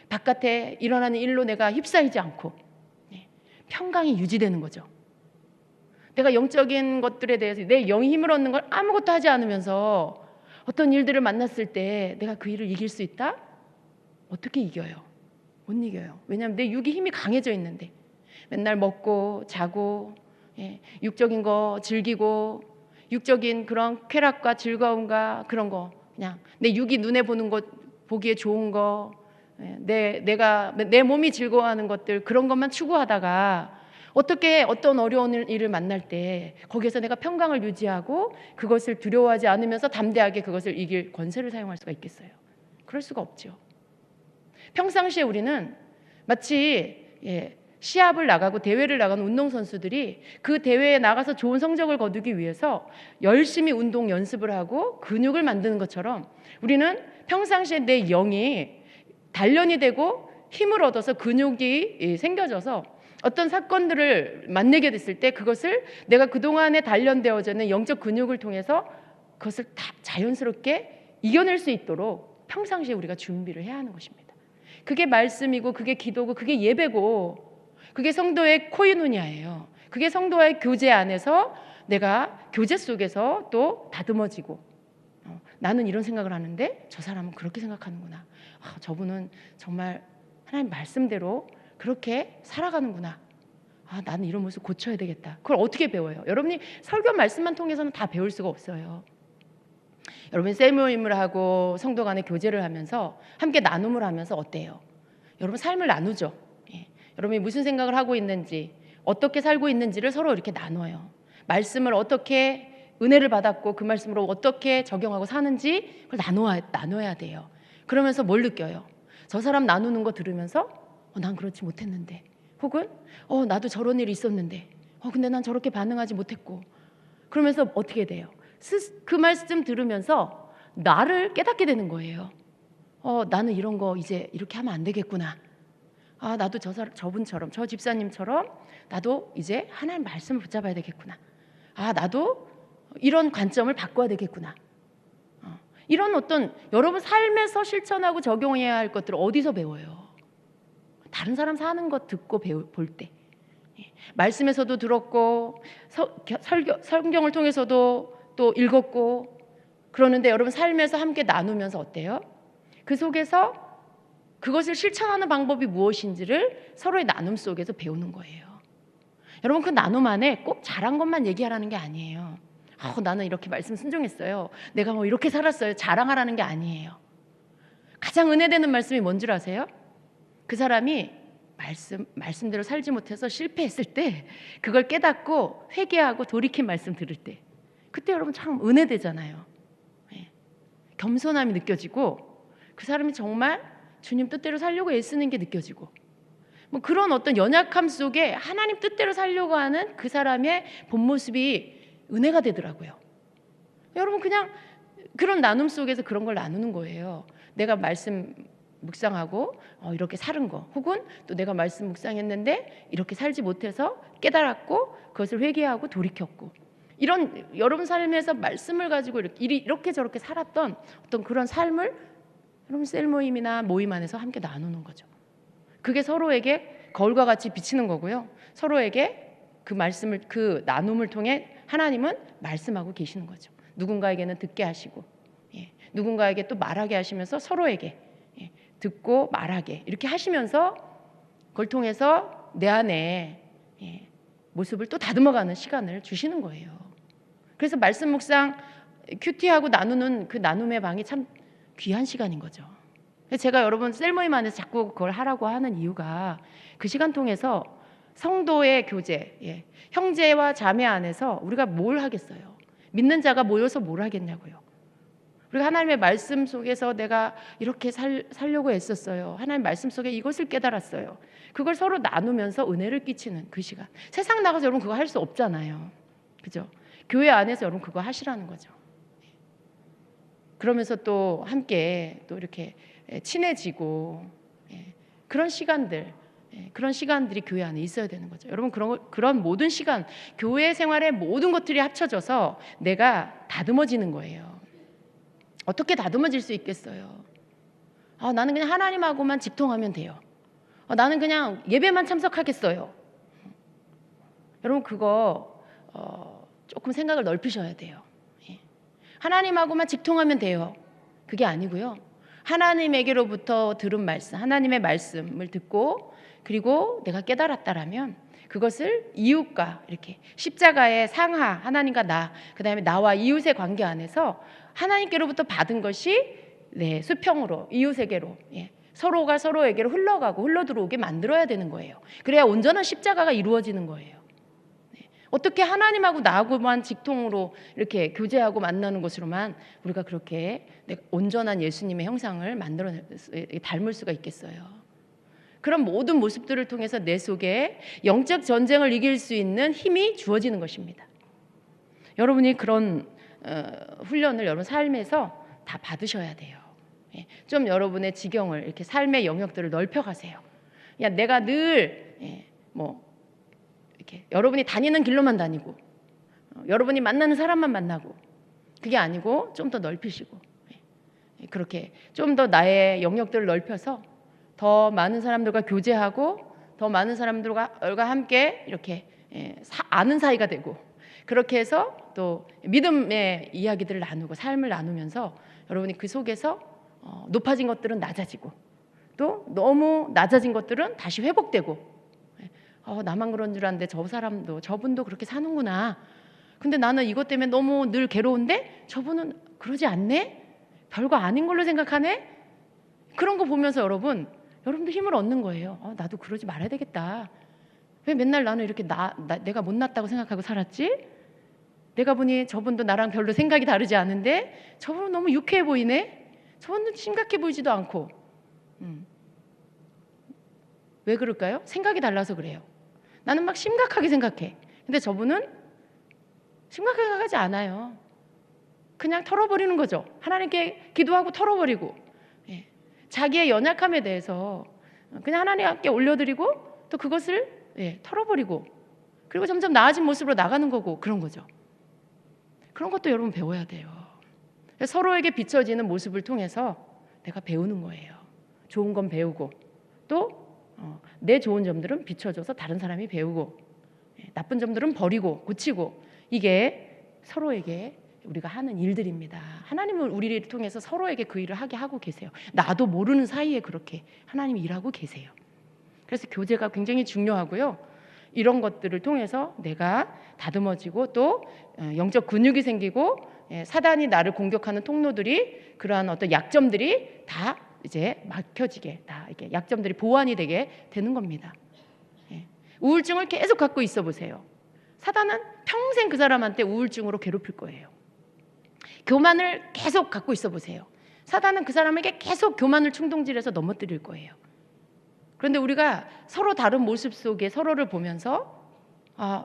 바깥에 일어나는 일로 내가 휩싸이지 않고 평강이 유지되는 거죠. 내가 영적인 것들에 대해서 내 영이 힘을 얻는 걸 아무것도 하지 않으면서 어떤 일들을 만났을 때 내가 그 일을 이길 수 있다? 어떻게 이겨요? 못 이겨요. 왜냐하면 내 육이 힘이 강해져 있는데 맨날 먹고 자고 육적인 거 즐기고 육적인 그런 쾌락과 즐거움과 그런 거 그냥 내 육이 눈에 보는 것 보기에 좋은 거 내가 내 몸이 즐거워하는 것들 그런 것만 추구하다가 어떻게 어떤 어려운 일을 만날 때 거기에서 내가 평강을 유지하고 그것을 두려워하지 않으면서 담대하게 그것을 이길 권세를 사용할 수가 있겠어요? 그럴 수가 없죠. 평상시에 우리는 마치 시합을 나가고 대회를 나가는 운동선수들이 그 대회에 나가서 좋은 성적을 거두기 위해서 열심히 운동 연습을 하고 근육을 만드는 것처럼 우리는 평상시에 내 영이 단련이 되고 힘을 얻어서 근육이 생겨져서 어떤 사건들을 만나게 됐을 때 그것을 내가 그동안에 단련되어져 있는 영적 근육을 통해서 그것을 다 자연스럽게 이겨낼 수 있도록 평상시에 우리가 준비를 해야 하는 것입니다. 그게 말씀이고 그게 기도고 그게 예배고 그게 성도의 코이누니아예요. 그게 성도와의 교제 안에서 내가 교제 속에서 또 다듬어지고 나는 이런 생각을 하는데 저 사람은 그렇게 생각하는구나. 저분은 정말 하나님 말씀대로 그렇게 살아가는구나. 나는 이런 모습 고쳐야 되겠다. 그걸 어떻게 배워요? 여러분이 설교 말씀만 통해서는 다 배울 수가 없어요. 여러분이 셀 모임을 하고 성도 간의 교제를 하면서 함께 나눔을 하면서 어때요? 여러분 삶을 나누죠. 여러분이 무슨 생각을 하고 있는지 어떻게 살고 있는지를 서로 이렇게 나눠요. 말씀을 어떻게 은혜를 받았고 그 말씀으로 어떻게 적용하고 사는지 그걸 나눠야 돼요. 그러면서 뭘 느껴요? 저 사람 나누는 거 들으면서 난 그렇지 못했는데 혹은 나도 저런 일이 있었는데 근데 난 저렇게 반응하지 못했고 그러면서 어떻게 돼요? 그 말씀 들으면서 나를 깨닫게 되는 거예요. 나는 이런 거 이제 이렇게 하면 안 되겠구나. 나도 저분처럼 저 집사님처럼 나도 이제 하나님 말씀을 붙잡아야 되겠구나. 나도 이런 관점을 바꿔야 되겠구나. 이런 어떤 여러분 삶에서 실천하고 적용해야 할 것들을 어디서 배워요? 다른 사람 사는 것 듣고 볼 때 말씀에서도 들었고 성경을 통해서도 또 읽었고 그러는데 여러분 삶에서 함께 나누면서 어때요? 그 속에서 그것을 실천하는 방법이 무엇인지를 서로의 나눔 속에서 배우는 거예요. 여러분 그 나눔 안에 꼭 잘한 것만 얘기하라는 게 아니에요. 나는 이렇게 말씀 순종했어요. 내가 뭐 이렇게 살았어요. 자랑하라는 게 아니에요. 가장 은혜되는 말씀이 뭔지 아세요? 그 사람이 말씀대로 살지 못해서 실패했을 때 그걸 깨닫고 회개하고 돌이킨 말씀 들을 때 그때 여러분 참 은혜되잖아요. 겸손함이 느껴지고 그 사람이 정말 주님 뜻대로 살려고 애쓰는 게 느껴지고 뭐 그런 어떤 연약함 속에 하나님 뜻대로 살려고 하는 그 사람의 본 모습이 은혜가 되더라고요. 여러분 그냥 그런 나눔 속에서 그런 걸 나누는 거예요. 내가 말씀 묵상하고 이렇게 살은 거 혹은 또 내가 말씀 묵상했는데 이렇게 살지 못해서 깨달았고 그것을 회개하고 돌이켰고 이런 여러분 삶에서 말씀을 가지고 이렇게 저렇게 살았던 어떤 그런 삶을 여러분 셀 모임이나 모임 안에서 함께 나누는 거죠. 그게 서로에게 거울과 같이 비치는 거고요. 서로에게 그 말씀을 그 나눔을 통해 하나님은 말씀하고 계시는 거죠. 누군가에게는 듣게 하시고 누군가에게 또 말하게 하시면서 서로에게 듣고 말하게 이렇게 하시면서 그걸 통해서 내 안에 모습을 또 다듬어가는 시간을 주시는 거예요. 그래서 말씀 묵상 큐티하고 나누는 그 나눔의 방이 참 귀한 시간인 거죠. 제가 여러분 셀모임 안에서 자꾸 그걸 하라고 하는 이유가 그 시간 통해서 성도의 교제, 형제와 자매 안에서 우리가 뭘 하겠어요? 믿는 자가 모여서 뭘 하겠냐고요. 우리가 하나님의 말씀 속에서 내가 이렇게 살려고 애썼어요. 하나님 말씀 속에 이것을 깨달았어요. 그걸 서로 나누면서 은혜를 끼치는 그 시간. 세상 나가서 여러분 그거 할 수 없잖아요. 그죠? 교회 안에서 여러분 그거 하시라는 거죠. 그러면서 또 함께 또 이렇게 친해지고 그런 시간들, 그런 시간들이 교회 안에 있어야 되는 거죠. 여러분 그런 모든 시간, 교회 생활의 모든 것들이 합쳐져서 내가 다듬어지는 거예요. 어떻게 다듬어질 수 있겠어요? 나는 그냥 하나님하고만 집통하면 돼요. 나는 그냥 예배만 참석하겠어요. 여러분 그거 조금 생각을 넓히셔야 돼요. 하나님하고만 직통하면 돼요. 그게 아니고요. 하나님에게로부터 들은 말씀, 하나님의 말씀을 듣고 그리고 내가 깨달았다라면 그것을 이웃과 이렇게 십자가의 상하, 하나님과 나, 그다음에 나와 이웃의 관계 안에서 하나님께로부터 받은 것이 수평으로 이웃에게로 서로가 서로에게로 흘러가고 흘러들어오게 만들어야 되는 거예요. 그래야 온전한 십자가가 이루어지는 거예요. 어떻게 하나님하고 나하고만 직통으로 이렇게 교제하고 만나는 것으로만 우리가 그렇게 온전한 예수님의 형상을 닮을 수가 있겠어요. 그런 모든 모습들을 통해서 내 속에 영적 전쟁을 이길 수 있는 힘이 주어지는 것입니다. 여러분이 그런 훈련을 여러분 삶에서 다 받으셔야 돼요. 좀 여러분의 지경을 이렇게 삶의 영역들을 넓혀가세요. 내가 늘 이렇게 여러분이 다니는 길로만 다니고 여러분이 만나는 사람만 만나고 그게 아니고 좀 더 넓히시고 그렇게 좀 더 나의 영역들을 넓혀서 더 많은 사람들과 교제하고 더 많은 사람들과 함께 이렇게 아는 사이가 되고 그렇게 해서 또 믿음의 이야기들을 나누고 삶을 나누면서 여러분이 그 속에서 높아진 것들은 낮아지고 또 너무 낮아진 것들은 다시 회복되고 나만 그런 줄 알았는데 저분도 그렇게 사는구나. 근데 나는 이것 때문에 너무 늘 괴로운데 저분은 그러지 않네? 별거 아닌 걸로 생각하네? 그런 거 보면서 여러분도 힘을 얻는 거예요. 나도 그러지 말아야 되겠다. 왜 맨날 나는 이렇게 내가 못났다고 생각하고 살았지? 내가 보니 저분도 나랑 별로 생각이 다르지 않은데 저분은 너무 유쾌해 보이네? 저분은 심각해 보이지도 않고 왜 그럴까요? 생각이 달라서 그래요. 나는 막 심각하게 생각해. 근데 저분은 심각하게 생각하지 않아요. 그냥 털어버리는 거죠. 하나님께 기도하고 털어버리고 자기의 연약함에 대해서 그냥 하나님께 올려드리고 또 그것을 털어버리고 그리고 점점 나아진 모습으로 나가는 거고 그런 거죠. 그런 것도 여러분 배워야 돼요. 서로에게 비춰지는 모습을 통해서 내가 배우는 거예요. 좋은 건 배우고 또 내 좋은 점들은 비춰줘서 다른 사람이 배우고 나쁜 점들은 버리고 고치고 이게 서로에게 우리가 하는 일들입니다. 하나님은 우리를 통해서 서로에게 그 일을 하게 하고 계세요. 나도 모르는 사이에 그렇게 하나님이 일하고 계세요. 그래서 교제가 굉장히 중요하고요. 이런 것들을 통해서 내가 다듬어지고 또 영적 근육이 생기고 사단이 나를 공격하는 통로들이 그러한 어떤 약점들이 다 이제 막혀지게 다 이렇게 약점들이 보완이 되게 되는 겁니다. 우울증을 계속 갖고 있어 보세요. 사단은 평생 그 사람한테 우울증으로 괴롭힐 거예요. 교만을 계속 갖고 있어 보세요. 사단은 그 사람에게 계속 교만을 충동질해서 넘어뜨릴 거예요. 그런데 우리가 서로 다른 모습 속에 서로를 보면서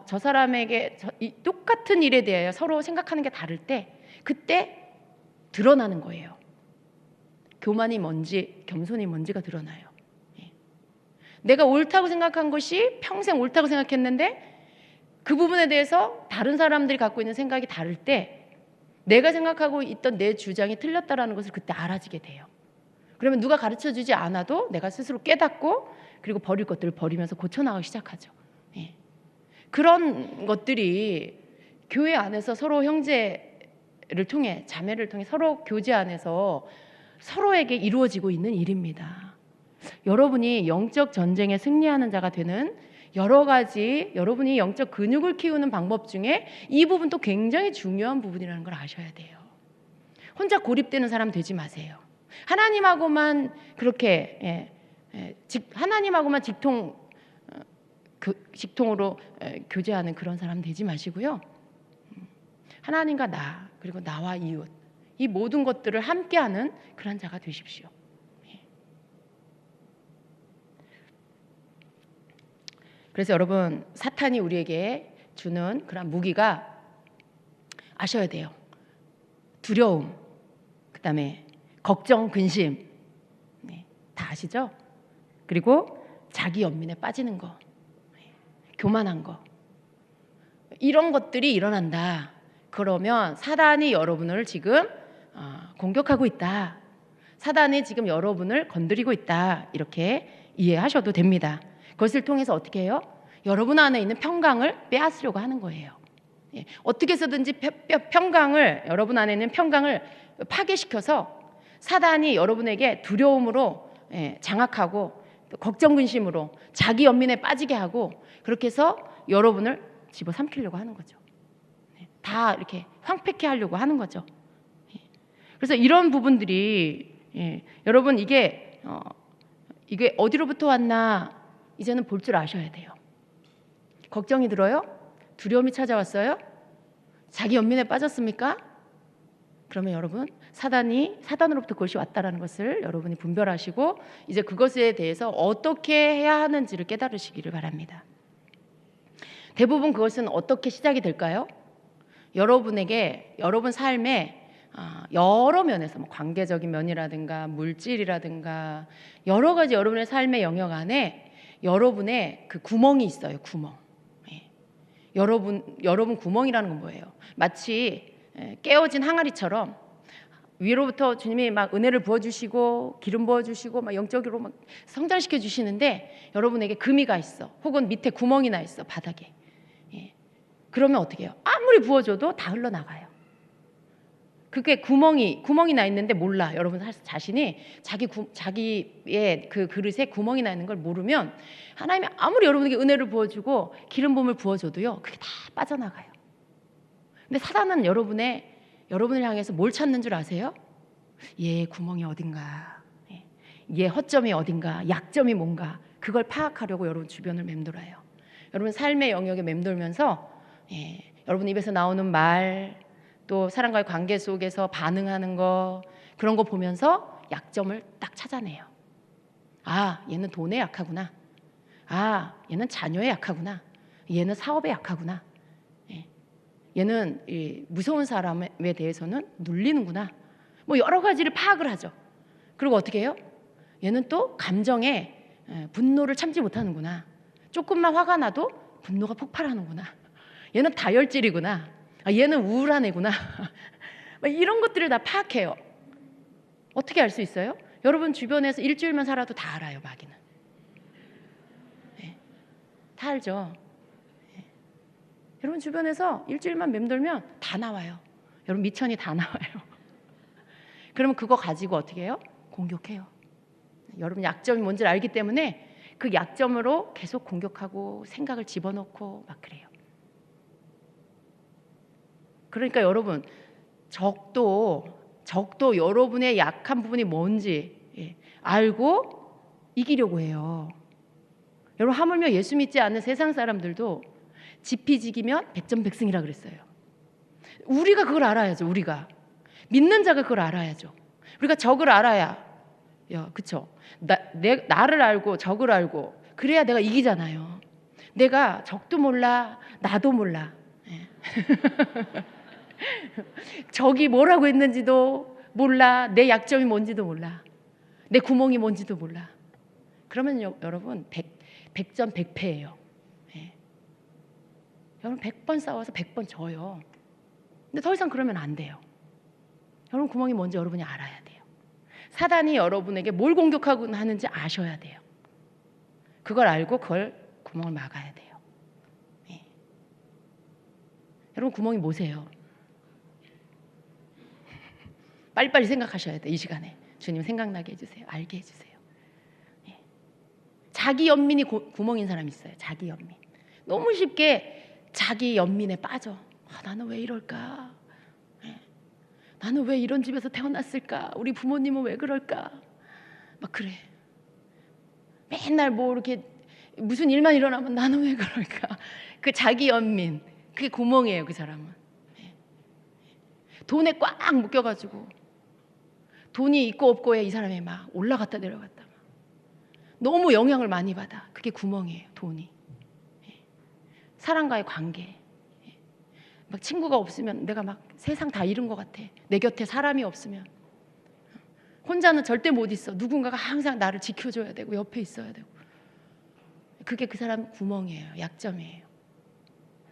저 사람에게 이 똑같은 일에 대하여 서로 생각하는 게 다를 때 그때 드러나는 거예요. 교만이 뭔지 겸손이 뭔지가 드러나요. 내가 옳다고 생각한 것이 평생 옳다고 생각했는데 그 부분에 대해서 다른 사람들이 갖고 있는 생각이 다를 때 내가 생각하고 있던 내 주장이 틀렸다라는 것을 그때 알아지게 돼요. 그러면 누가 가르쳐주지 않아도 내가 스스로 깨닫고 그리고 버릴 것들을 버리면서 고쳐나가기 시작하죠. 그런 것들이 교회 안에서 서로 형제를 통해 자매를 통해 서로 교제 안에서 서로에게 이루어지고 있는 일입니다. 여러분이 영적 전쟁에 승리하는 자가 되는 여러 가지 여러분이 영적 근육을 키우는 방법 중에 이 부분도 굉장히 중요한 부분이라는 걸 아셔야 돼요. 혼자 고립되는 사람 되지 마세요. 하나님하고만 그렇게 하나님하고만 직통으로 교제하는 그런 사람 되지 마시고요. 하나님과 나 그리고 나와 이웃 이 모든 것들을 함께하는 그런 자가 되십시오. 그래서 여러분 사탄이 우리에게 주는 그런 무기가 아셔야 돼요. 두려움, 그다음에 걱정, 근심, 다 아시죠? 그리고 자기 연민에 빠지는 거, 교만한 거, 이런 것들이 일어난다. 그러면 사단이 여러분을 지금 공격하고 있다. 사단이 지금 여러분을 건드리고 있다. 이렇게 이해하셔도 됩니다. 그것을 통해서 어떻게 해요? 여러분 안에 있는 평강을 빼앗으려고 하는 거예요. 어떻게 해서든지 여러분 안에 있는 평강을 파괴시켜서 사단이 여러분에게 두려움으로 장악하고 걱정 근심으로 자기 연민에 빠지게 하고 그렇게 해서 여러분을 집어삼키려고 하는 거죠. 다 이렇게 황폐케 하려고 하는 거죠. 그래서 이런 부분들이 여러분 이게 어디로부터 왔나 이제는 볼 줄 아셔야 돼요. 걱정이 들어요? 두려움이 찾아왔어요? 자기 연민에 빠졌습니까? 그러면 여러분 사단으로부터 그것이 왔다라는 것을 여러분이 분별하시고 이제 그것에 대해서 어떻게 해야 하는지를 깨달으시기를 바랍니다. 대부분 그것은 어떻게 시작이 될까요? 여러분 삶에 여러 면에서 관계적인 면이라든가 물질이라든가 여러 가지 여러분의 삶의 영역 안에 여러분의 그 구멍이 있어요. 구멍. 여러분 구멍이라는 건 뭐예요? 마치 깨어진 항아리처럼 위로부터 주님이 막 은혜를 부어주시고 기름 부어주시고 막 영적으로 막 성장시켜 주시는데 여러분에게 금이가 있어. 혹은 밑에 구멍이 나 있어. 바닥에. 그러면 어떻게 해요? 아무리 부어줘도 다 흘러나가요. 그게 구멍이 나 있는데 몰라. 여러분 자신이 자기의 그 그릇에 구멍이 나 있는 걸 모르면 하나님이 아무리 여러분에게 은혜를 부어주고 기름 부음을 부어줘도요. 그게 다 빠져나가요. 근데 사단은 여러분을 향해서 뭘 찾는 줄 아세요? 얘 구멍이 어딘가, 얘 허점이 어딘가, 약점이 뭔가 그걸 파악하려고 여러분 주변을 맴돌아요. 여러분 삶의 영역에 맴돌면서 여러분 입에서 나오는 말, 또 사람과의 관계 속에서 반응하는 거 그런 거 보면서 약점을 딱 찾아내요. 얘는 돈에 약하구나. 얘는 자녀에 약하구나. 얘는 사업에 약하구나. 얘는 무서운 사람에 대해서는 눌리는구나. 뭐 여러 가지를 파악을 하죠. 그리고 어떻게 해요? 얘는 또 감정에 분노를 참지 못하는구나. 조금만 화가 나도 분노가 폭발하는구나. 얘는 다혈질이구나. 얘는 우울한 애구나. 이런 것들을 다 파악해요. 어떻게 알 수 있어요? 여러분 주변에서 일주일만 살아도 다 알아요. 마귀는. 다 알죠. 여러분 주변에서 일주일만 맴돌면 다 나와요. 여러분 미천이 다 나와요. 그러면 그거 가지고 어떻게 해요? 공격해요. 여러분 약점이 뭔지를 알기 때문에 그 약점으로 계속 공격하고 생각을 집어넣고 막 그래요. 그러니까 여러분 적도 여러분의 약한 부분이 뭔지 알고 이기려고 해요. 여러분 하물며 예수 믿지 않는 세상 사람들도 지피지기면 백전백승이라 그랬어요. 우리가 그걸 알아야죠. 우리가 믿는 자가 그걸 알아야죠. 우리가 적을 알아야, 그쵸? 나를 알고 적을 알고 그래야 내가 이기잖아요. 내가 적도 몰라, 나도 몰라. 적이 뭐라고 했는지도 몰라, 내 약점이 뭔지도 몰라, 내 구멍이 뭔지도 몰라. 그러면 여러분 백전백패예요. 여러분 100번 싸워서 100번 져요. 근데 더 이상 그러면 안 돼요. 여러분 구멍이 뭔지 여러분이 알아야 돼요. 사단이 여러분에게 뭘 공격하고 하는지 아셔야 돼요. 그걸 알고 그걸 구멍을 막아야 돼요. 여러분 구멍이 뭐세요? 빨리빨리 생각하셔야 돼요. 이 시간에 주님 생각나게 해주세요. 알게 해주세요. 자기 연민이 구멍인 사람 있어요. 자기 연민. 너무 쉽게 자기 연민에 빠져. 나는 왜 이럴까? 나는 왜 이런 집에서 태어났을까? 우리 부모님은 왜 그럴까? 막 그래. 맨날 뭐 이렇게 무슨 일만 일어나면 나는 왜 그럴까? 그 자기 연민, 그게 구멍이에요. 그 사람은. 돈에 꽉 묶여가지고 돈이 있고 없고에 이 사람이 막 올라갔다 내려갔다 막. 너무 영향을 많이 받아. 그게 구멍이에요. 돈이. 사람과의 관계. 막 친구가 없으면 내가 막 세상 다 잃은 것 같아. 내 곁에 사람이 없으면 혼자는 절대 못 있어. 누군가가 항상 나를 지켜줘야 되고 옆에 있어야 되고. 그게 그 사람 구멍이에요. 약점이에요.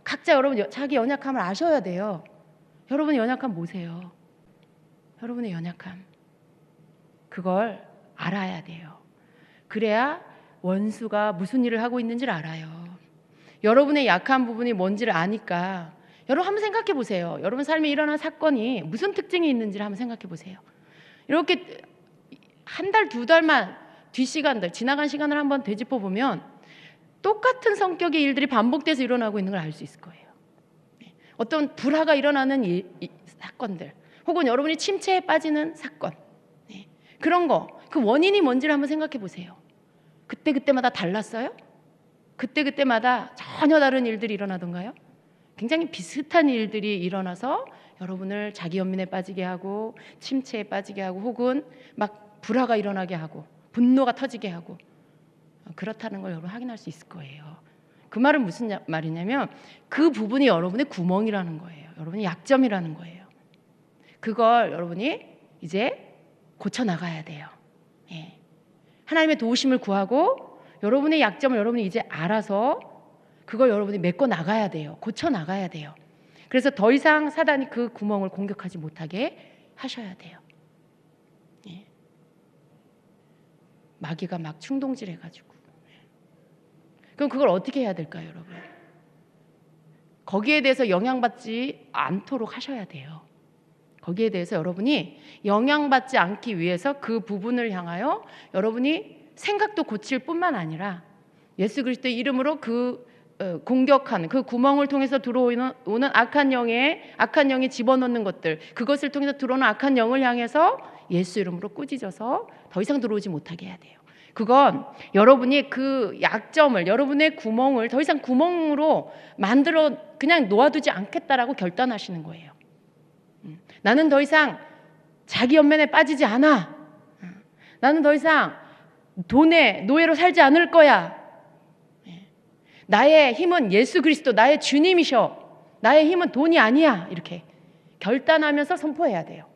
각자 여러분 자기 연약함을 아셔야 돼요. 여러분의 연약함 뭐세요? 여러분의 연약함 그걸 알아야 돼요. 그래야 원수가 무슨 일을 하고 있는지를 알아요. 여러분의 약한 부분이 뭔지를 아니까 여러분 한번 생각해 보세요. 여러분 삶에 일어난 사건이 무슨 특징이 있는지를 한번 생각해 보세요. 이렇게 한 달, 두 달만 뒷시간들, 지나간 시간을 한번 되짚어 보면 똑같은 성격의 일들이 반복돼서 일어나고 있는 걸 알 수 있을 거예요. 어떤 불화가 일어나는 사건들, 혹은 여러분이 침체에 빠지는 사건, 그런 거, 그 원인이 뭔지를 한번 생각해 보세요. 그때마다 달랐어요? 그때마다 전혀 다른 일들이 일어나던가요? 굉장히 비슷한 일들이 일어나서 여러분을 자기 연민에 빠지게 하고 침체에 빠지게 하고 혹은 막 불화가 일어나게 하고 분노가 터지게 하고 그렇다는 걸 여러분 확인할 수 있을 거예요. 그 말은 무슨 말이냐면 그 부분이 여러분의 구멍이라는 거예요. 여러분의 약점이라는 거예요. 그걸 여러분이 이제 고쳐나가야 돼요. 하나님의 도우심을 구하고 여러분의 약점을 여러분이 이제 알아서 그걸 여러분이 메꿔 나가야 돼요. 고쳐 나가야 돼요. 그래서 더 이상 사단이 그 구멍을 공격하지 못하게 하셔야 돼요. 마귀가 막 충동질 해가지고. 그럼 그걸 어떻게 해야 될까요, 여러분? 거기에 대해서 영향받지 않도록 하셔야 돼요. 거기에 대해서 여러분이 영향받지 않기 위해서 그 부분을 향하여 여러분이 생각도 고칠 뿐만 아니라 예수 그리스도의 이름으로 그 공격하는 그 구멍을 통해서 들어오는 악한 영에 집어넣는 것들, 그것을 통해서 들어오는 악한 영을 향해서 예수 이름으로 꾸짖어서 더 이상 들어오지 못하게 해야 돼요. 그건 여러분이 그 약점을, 여러분의 구멍을 더 이상 구멍으로 만들어 그냥 놓아두지 않겠다라고 결단하시는 거예요. 나는 더 이상 자기 연민에 빠지지 않아. 나는 더 이상 돈의 노예로 살지 않을 거야. 나의 힘은 예수 그리스도, 나의 주님이셔. 나의 힘은 돈이 아니야. 이렇게 결단하면서 선포해야 돼요.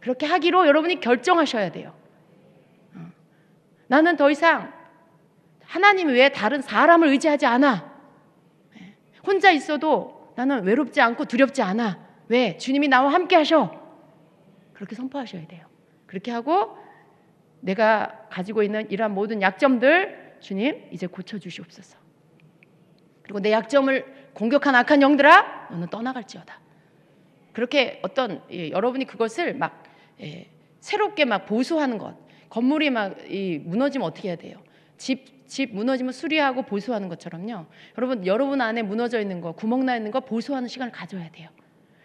그렇게 하기로 여러분이 결정하셔야 돼요. 나는 더 이상 하나님 외에 다른 사람을 의지하지 않아. 혼자 있어도 나는 외롭지 않고 두렵지 않아. 왜? 주님이 나와 함께 하셔. 그렇게 선포하셔야 돼요. 그렇게 하고 내가 가지고 있는 이러한 모든 약점들 주님 이제 고쳐주시옵소서. 그리고 내 약점을 공격한 악한 영들아 너는 떠나갈지어다. 그렇게 어떤 여러분이 그것을 막 새롭게 막 보수하는 것, 건물이 막 무너지면 어떻게 해야 돼요? 집 무너지면 수리하고 보수하는 것처럼요. 여러분 안에 무너져 있는 거, 구멍 나 있는 거 보수하는 시간을 가져야 돼요.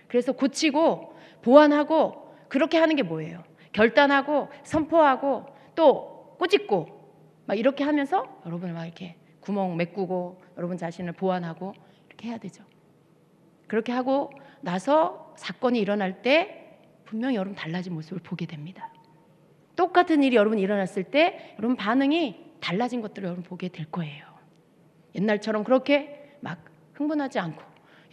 그래서 고치고 보완하고 그렇게 하는 게 뭐예요? 결단하고 선포하고 또 꾸짖고 막 이렇게 하면서 여러분을 막 이렇게 구멍 메꾸고 여러분 자신을 보완하고 이렇게 해야 되죠. 그렇게 하고 나서 사건이 일어날 때 분명히 여러분 달라진 모습을 보게 됩니다. 똑같은 일이 여러분 일어났을 때 여러분 반응이 달라진 것들을 여러분 보게 될 거예요. 옛날처럼 그렇게 막 흥분하지 않고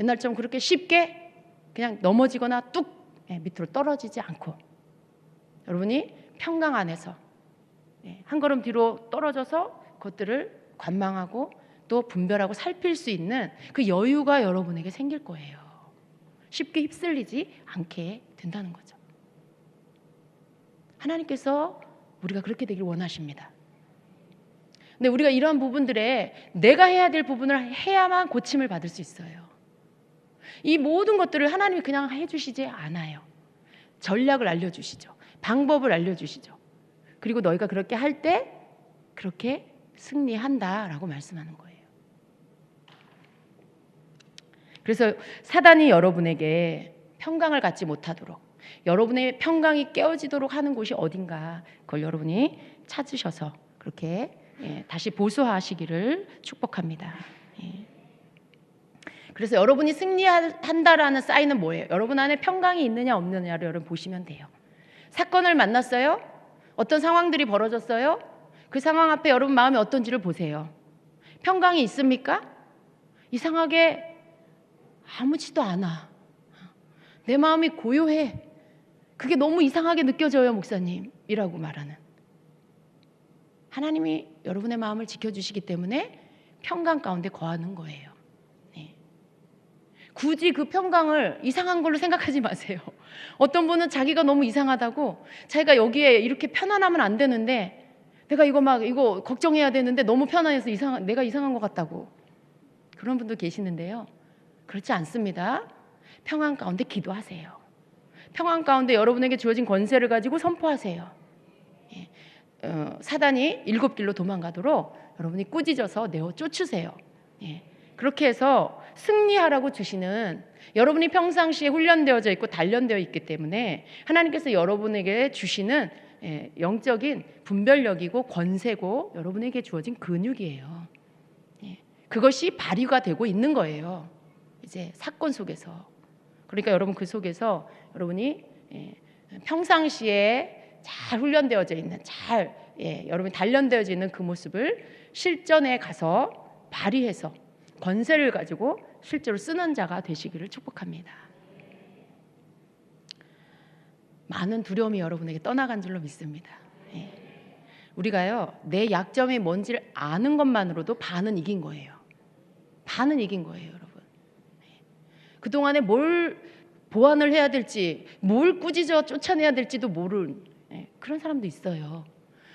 옛날처럼 그렇게 쉽게 그냥 넘어지거나 뚝 밑으로 떨어지지 않고 여러분이 평강 안에서 한 걸음 뒤로 떨어져서 그것들을 관망하고 또 분별하고 살필 수 있는 그 여유가 여러분에게 생길 거예요. 쉽게 휩쓸리지 않게 된다는 거죠. 하나님께서 우리가 그렇게 되길 원하십니다. 근데 우리가 이러한 부분들에 내가 해야 될 부분을 해야만 고침을 받을 수 있어요. 이 모든 것들을 하나님이 그냥 해주시지 않아요. 전략을 알려주시죠. 방법을 알려주시죠. 그리고 너희가 그렇게 할 때 그렇게 승리한다라고 말씀하는 거예요. 그래서 사단이 여러분에게 평강을 갖지 못하도록 여러분의 평강이 깨어지도록 하는 곳이 어딘가 그걸 여러분이 찾으셔서 그렇게 다시 보수하시기를 축복합니다. 그래서 여러분이 승리한다라는 사인은 뭐예요? 여러분 안에 평강이 있느냐 없느냐를 여러분 보시면 돼요. 사건을 만났어요? 어떤 상황들이 벌어졌어요? 그 상황 앞에 여러분 마음이 어떤지를 보세요. 평강이 있습니까? 이상하게 아무지도 않아. 내 마음이 고요해. 그게 너무 이상하게 느껴져요, 목사님이라고 말하는. 하나님이 여러분의 마음을 지켜주시기 때문에 평강 가운데 거하는 거예요. 굳이 그 평강을 이상한 걸로 생각하지 마세요. 어떤 분은 자기가 너무 이상하다고 자기가 여기에 이렇게 편안하면 안 되는데 내가 이거 걱정해야 되는데 너무 편안해서 내가 이상한 것 같다고 그런 분도 계시는데요. 그렇지 않습니다. 평안 가운데 기도하세요. 평안 가운데 여러분에게 주어진 권세를 가지고 선포하세요. 사단이 7길로 도망가도록 여러분이 꾸짖어서 내어 쫓으세요. 그렇게 해서 승리하라고 주시는 여러분이 평상시에 훈련되어져 있고 단련되어 있기 때문에 하나님께서 여러분에게 주시는 영적인 분별력이고 권세고 여러분에게 주어진 근육이에요. 그것이 발휘가 되고 있는 거예요. 이제 사건 속에서. 그러니까 여러분 그 속에서 여러분이 평상시에 잘 훈련되어져 있는 여러분이 단련되어져 있는 그 모습을 실전에 가서 발휘해서 권세를 가지고 실제로 쓰는 자가 되시기를 축복합니다. 많은 두려움이 여러분에게 떠나간 줄로 믿습니다. 우리가요 내 약점이 뭔지를 아는 것만으로도 반은 이긴 거예요. 반은 이긴 거예요, 여러분. 그동안에 뭘 보완을 해야 될지, 뭘 꾸짖어 쫓아내야 될지도 모르는 그런 사람도 있어요.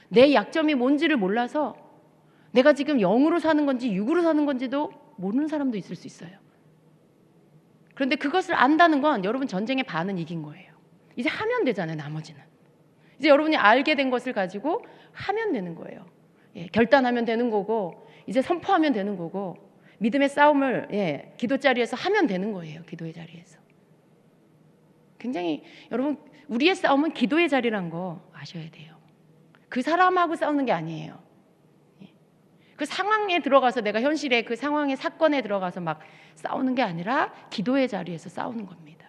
내 약점이 뭔지를 몰라서 내가 지금 영으로 사는 건지 육으로 사는 건지도 모르는 사람도 있을 수 있어요. 그런데 그것을 안다는 건 여러분 전쟁의 반은 이긴 거예요. 이제 하면 되잖아요, 나머지는. 이제 여러분이 알게 된 것을 가지고 하면 되는 거예요. 결단하면 되는 거고 이제 선포하면 되는 거고 믿음의 싸움을 기도 자리에서 하면 되는 거예요. 기도의 자리에서. 굉장히 여러분 우리의 싸움은 기도의 자리란 거 아셔야 돼요. 그 사람하고 싸우는 게 아니에요. 그 상황에 들어가서 내가 현실에 그 상황의 사건에 들어가서 막 싸우는 게 아니라 기도의 자리에서 싸우는 겁니다.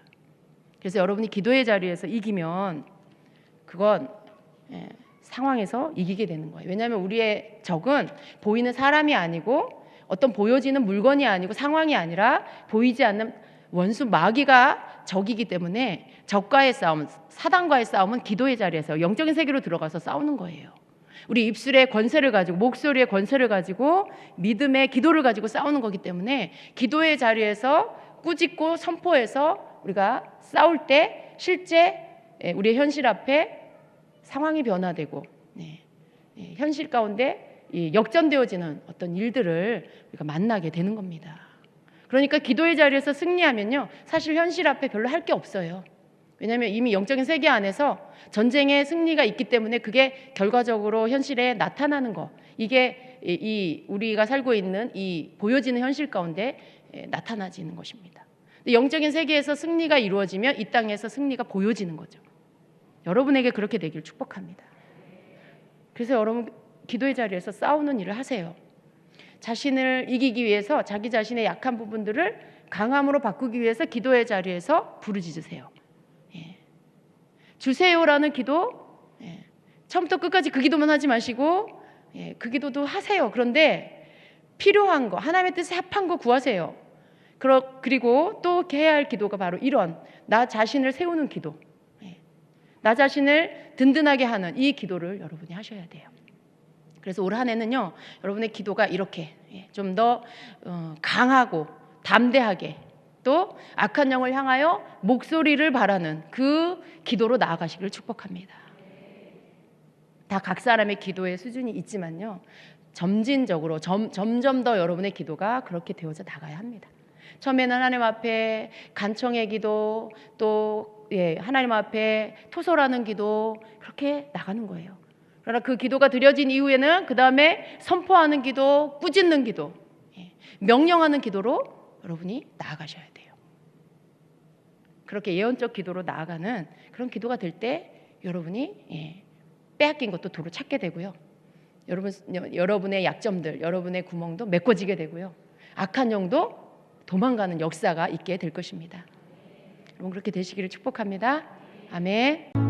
그래서 여러분이 기도의 자리에서 이기면 그건 상황에서 이기게 되는 거예요. 왜냐하면 우리의 적은 보이는 사람이 아니고 어떤 보여지는 물건이 아니고 상황이 아니라 보이지 않는 원수 마귀가 적이기 때문에 적과의 싸움, 사단과의 싸움은 기도의 자리에서 영적인 세계로 들어가서 싸우는 거예요. 우리 입술의 권세를 가지고 목소리의 권세를 가지고 믿음의 기도를 가지고 싸우는 거기 때문에 기도의 자리에서 꾸짖고 선포해서 우리가 싸울 때 실제 우리의 현실 앞에 상황이 변화되고 현실 가운데 역전되어지는 어떤 일들을 우리가 만나게 되는 겁니다. 그러니까 기도의 자리에서 승리하면요, 사실 현실 앞에 별로 할 게 없어요. 왜냐하면 이미 영적인 세계 안에서 전쟁의 승리가 있기 때문에 그게 결과적으로 현실에 나타나는 거, 이게 이 우리가 살고 있는 이 보여지는 현실 가운데 나타나지는 것입니다. 영적인 세계에서 승리가 이루어지면 이 땅에서 승리가 보여지는 거죠. 여러분에게 그렇게 되길 축복합니다. 그래서 여러분, 기도의 자리에서 싸우는 일을 하세요. 자신을 이기기 위해서 자기 자신의 약한 부분들을 강함으로 바꾸기 위해서 기도의 자리에서 부르짖으세요. 주세요라는 기도, 처음부터 끝까지 그 기도만 하지 마시고 그 기도도 하세요. 그런데 필요한 거, 하나님의 뜻에 합한 거 구하세요. 그리고 또 해야 할 기도가 바로 이런 나 자신을 세우는 기도, 나 자신을 든든하게 하는 이 기도를 여러분이 하셔야 돼요. 그래서 올 한 해는요, 여러분의 기도가 이렇게 좀 더 강하고 담대하게, 또 악한 영을 향하여 목소리를 바라는 그 기도로 나아가시기를 축복합니다. 다 각 사람의 기도의 수준이 있지만요, 점진적으로 점점 더 여러분의 기도가 그렇게 되어져 나가야 합니다. 처음에는 하나님 앞에 간청의 기도, 또 하나님 앞에 토설하는 기도, 그렇게 나가는 거예요. 그러나 그 기도가 드려진 이후에는 그 다음에 선포하는 기도, 꾸짖는 기도, 명령하는 기도로 여러분이 나아가셔야 돼요. 그렇게 예언적 기도로 나아가는 그런 기도가 될 때 여러분이 빼앗긴 것도 도로 찾게 되고요, 여러분의 약점들, 여러분의 구멍도 메꿔지게 되고요, 악한 영도 도망가는 역사가 있게 될 것입니다. 여러분, 그렇게 되시기를 축복합니다. 아멘.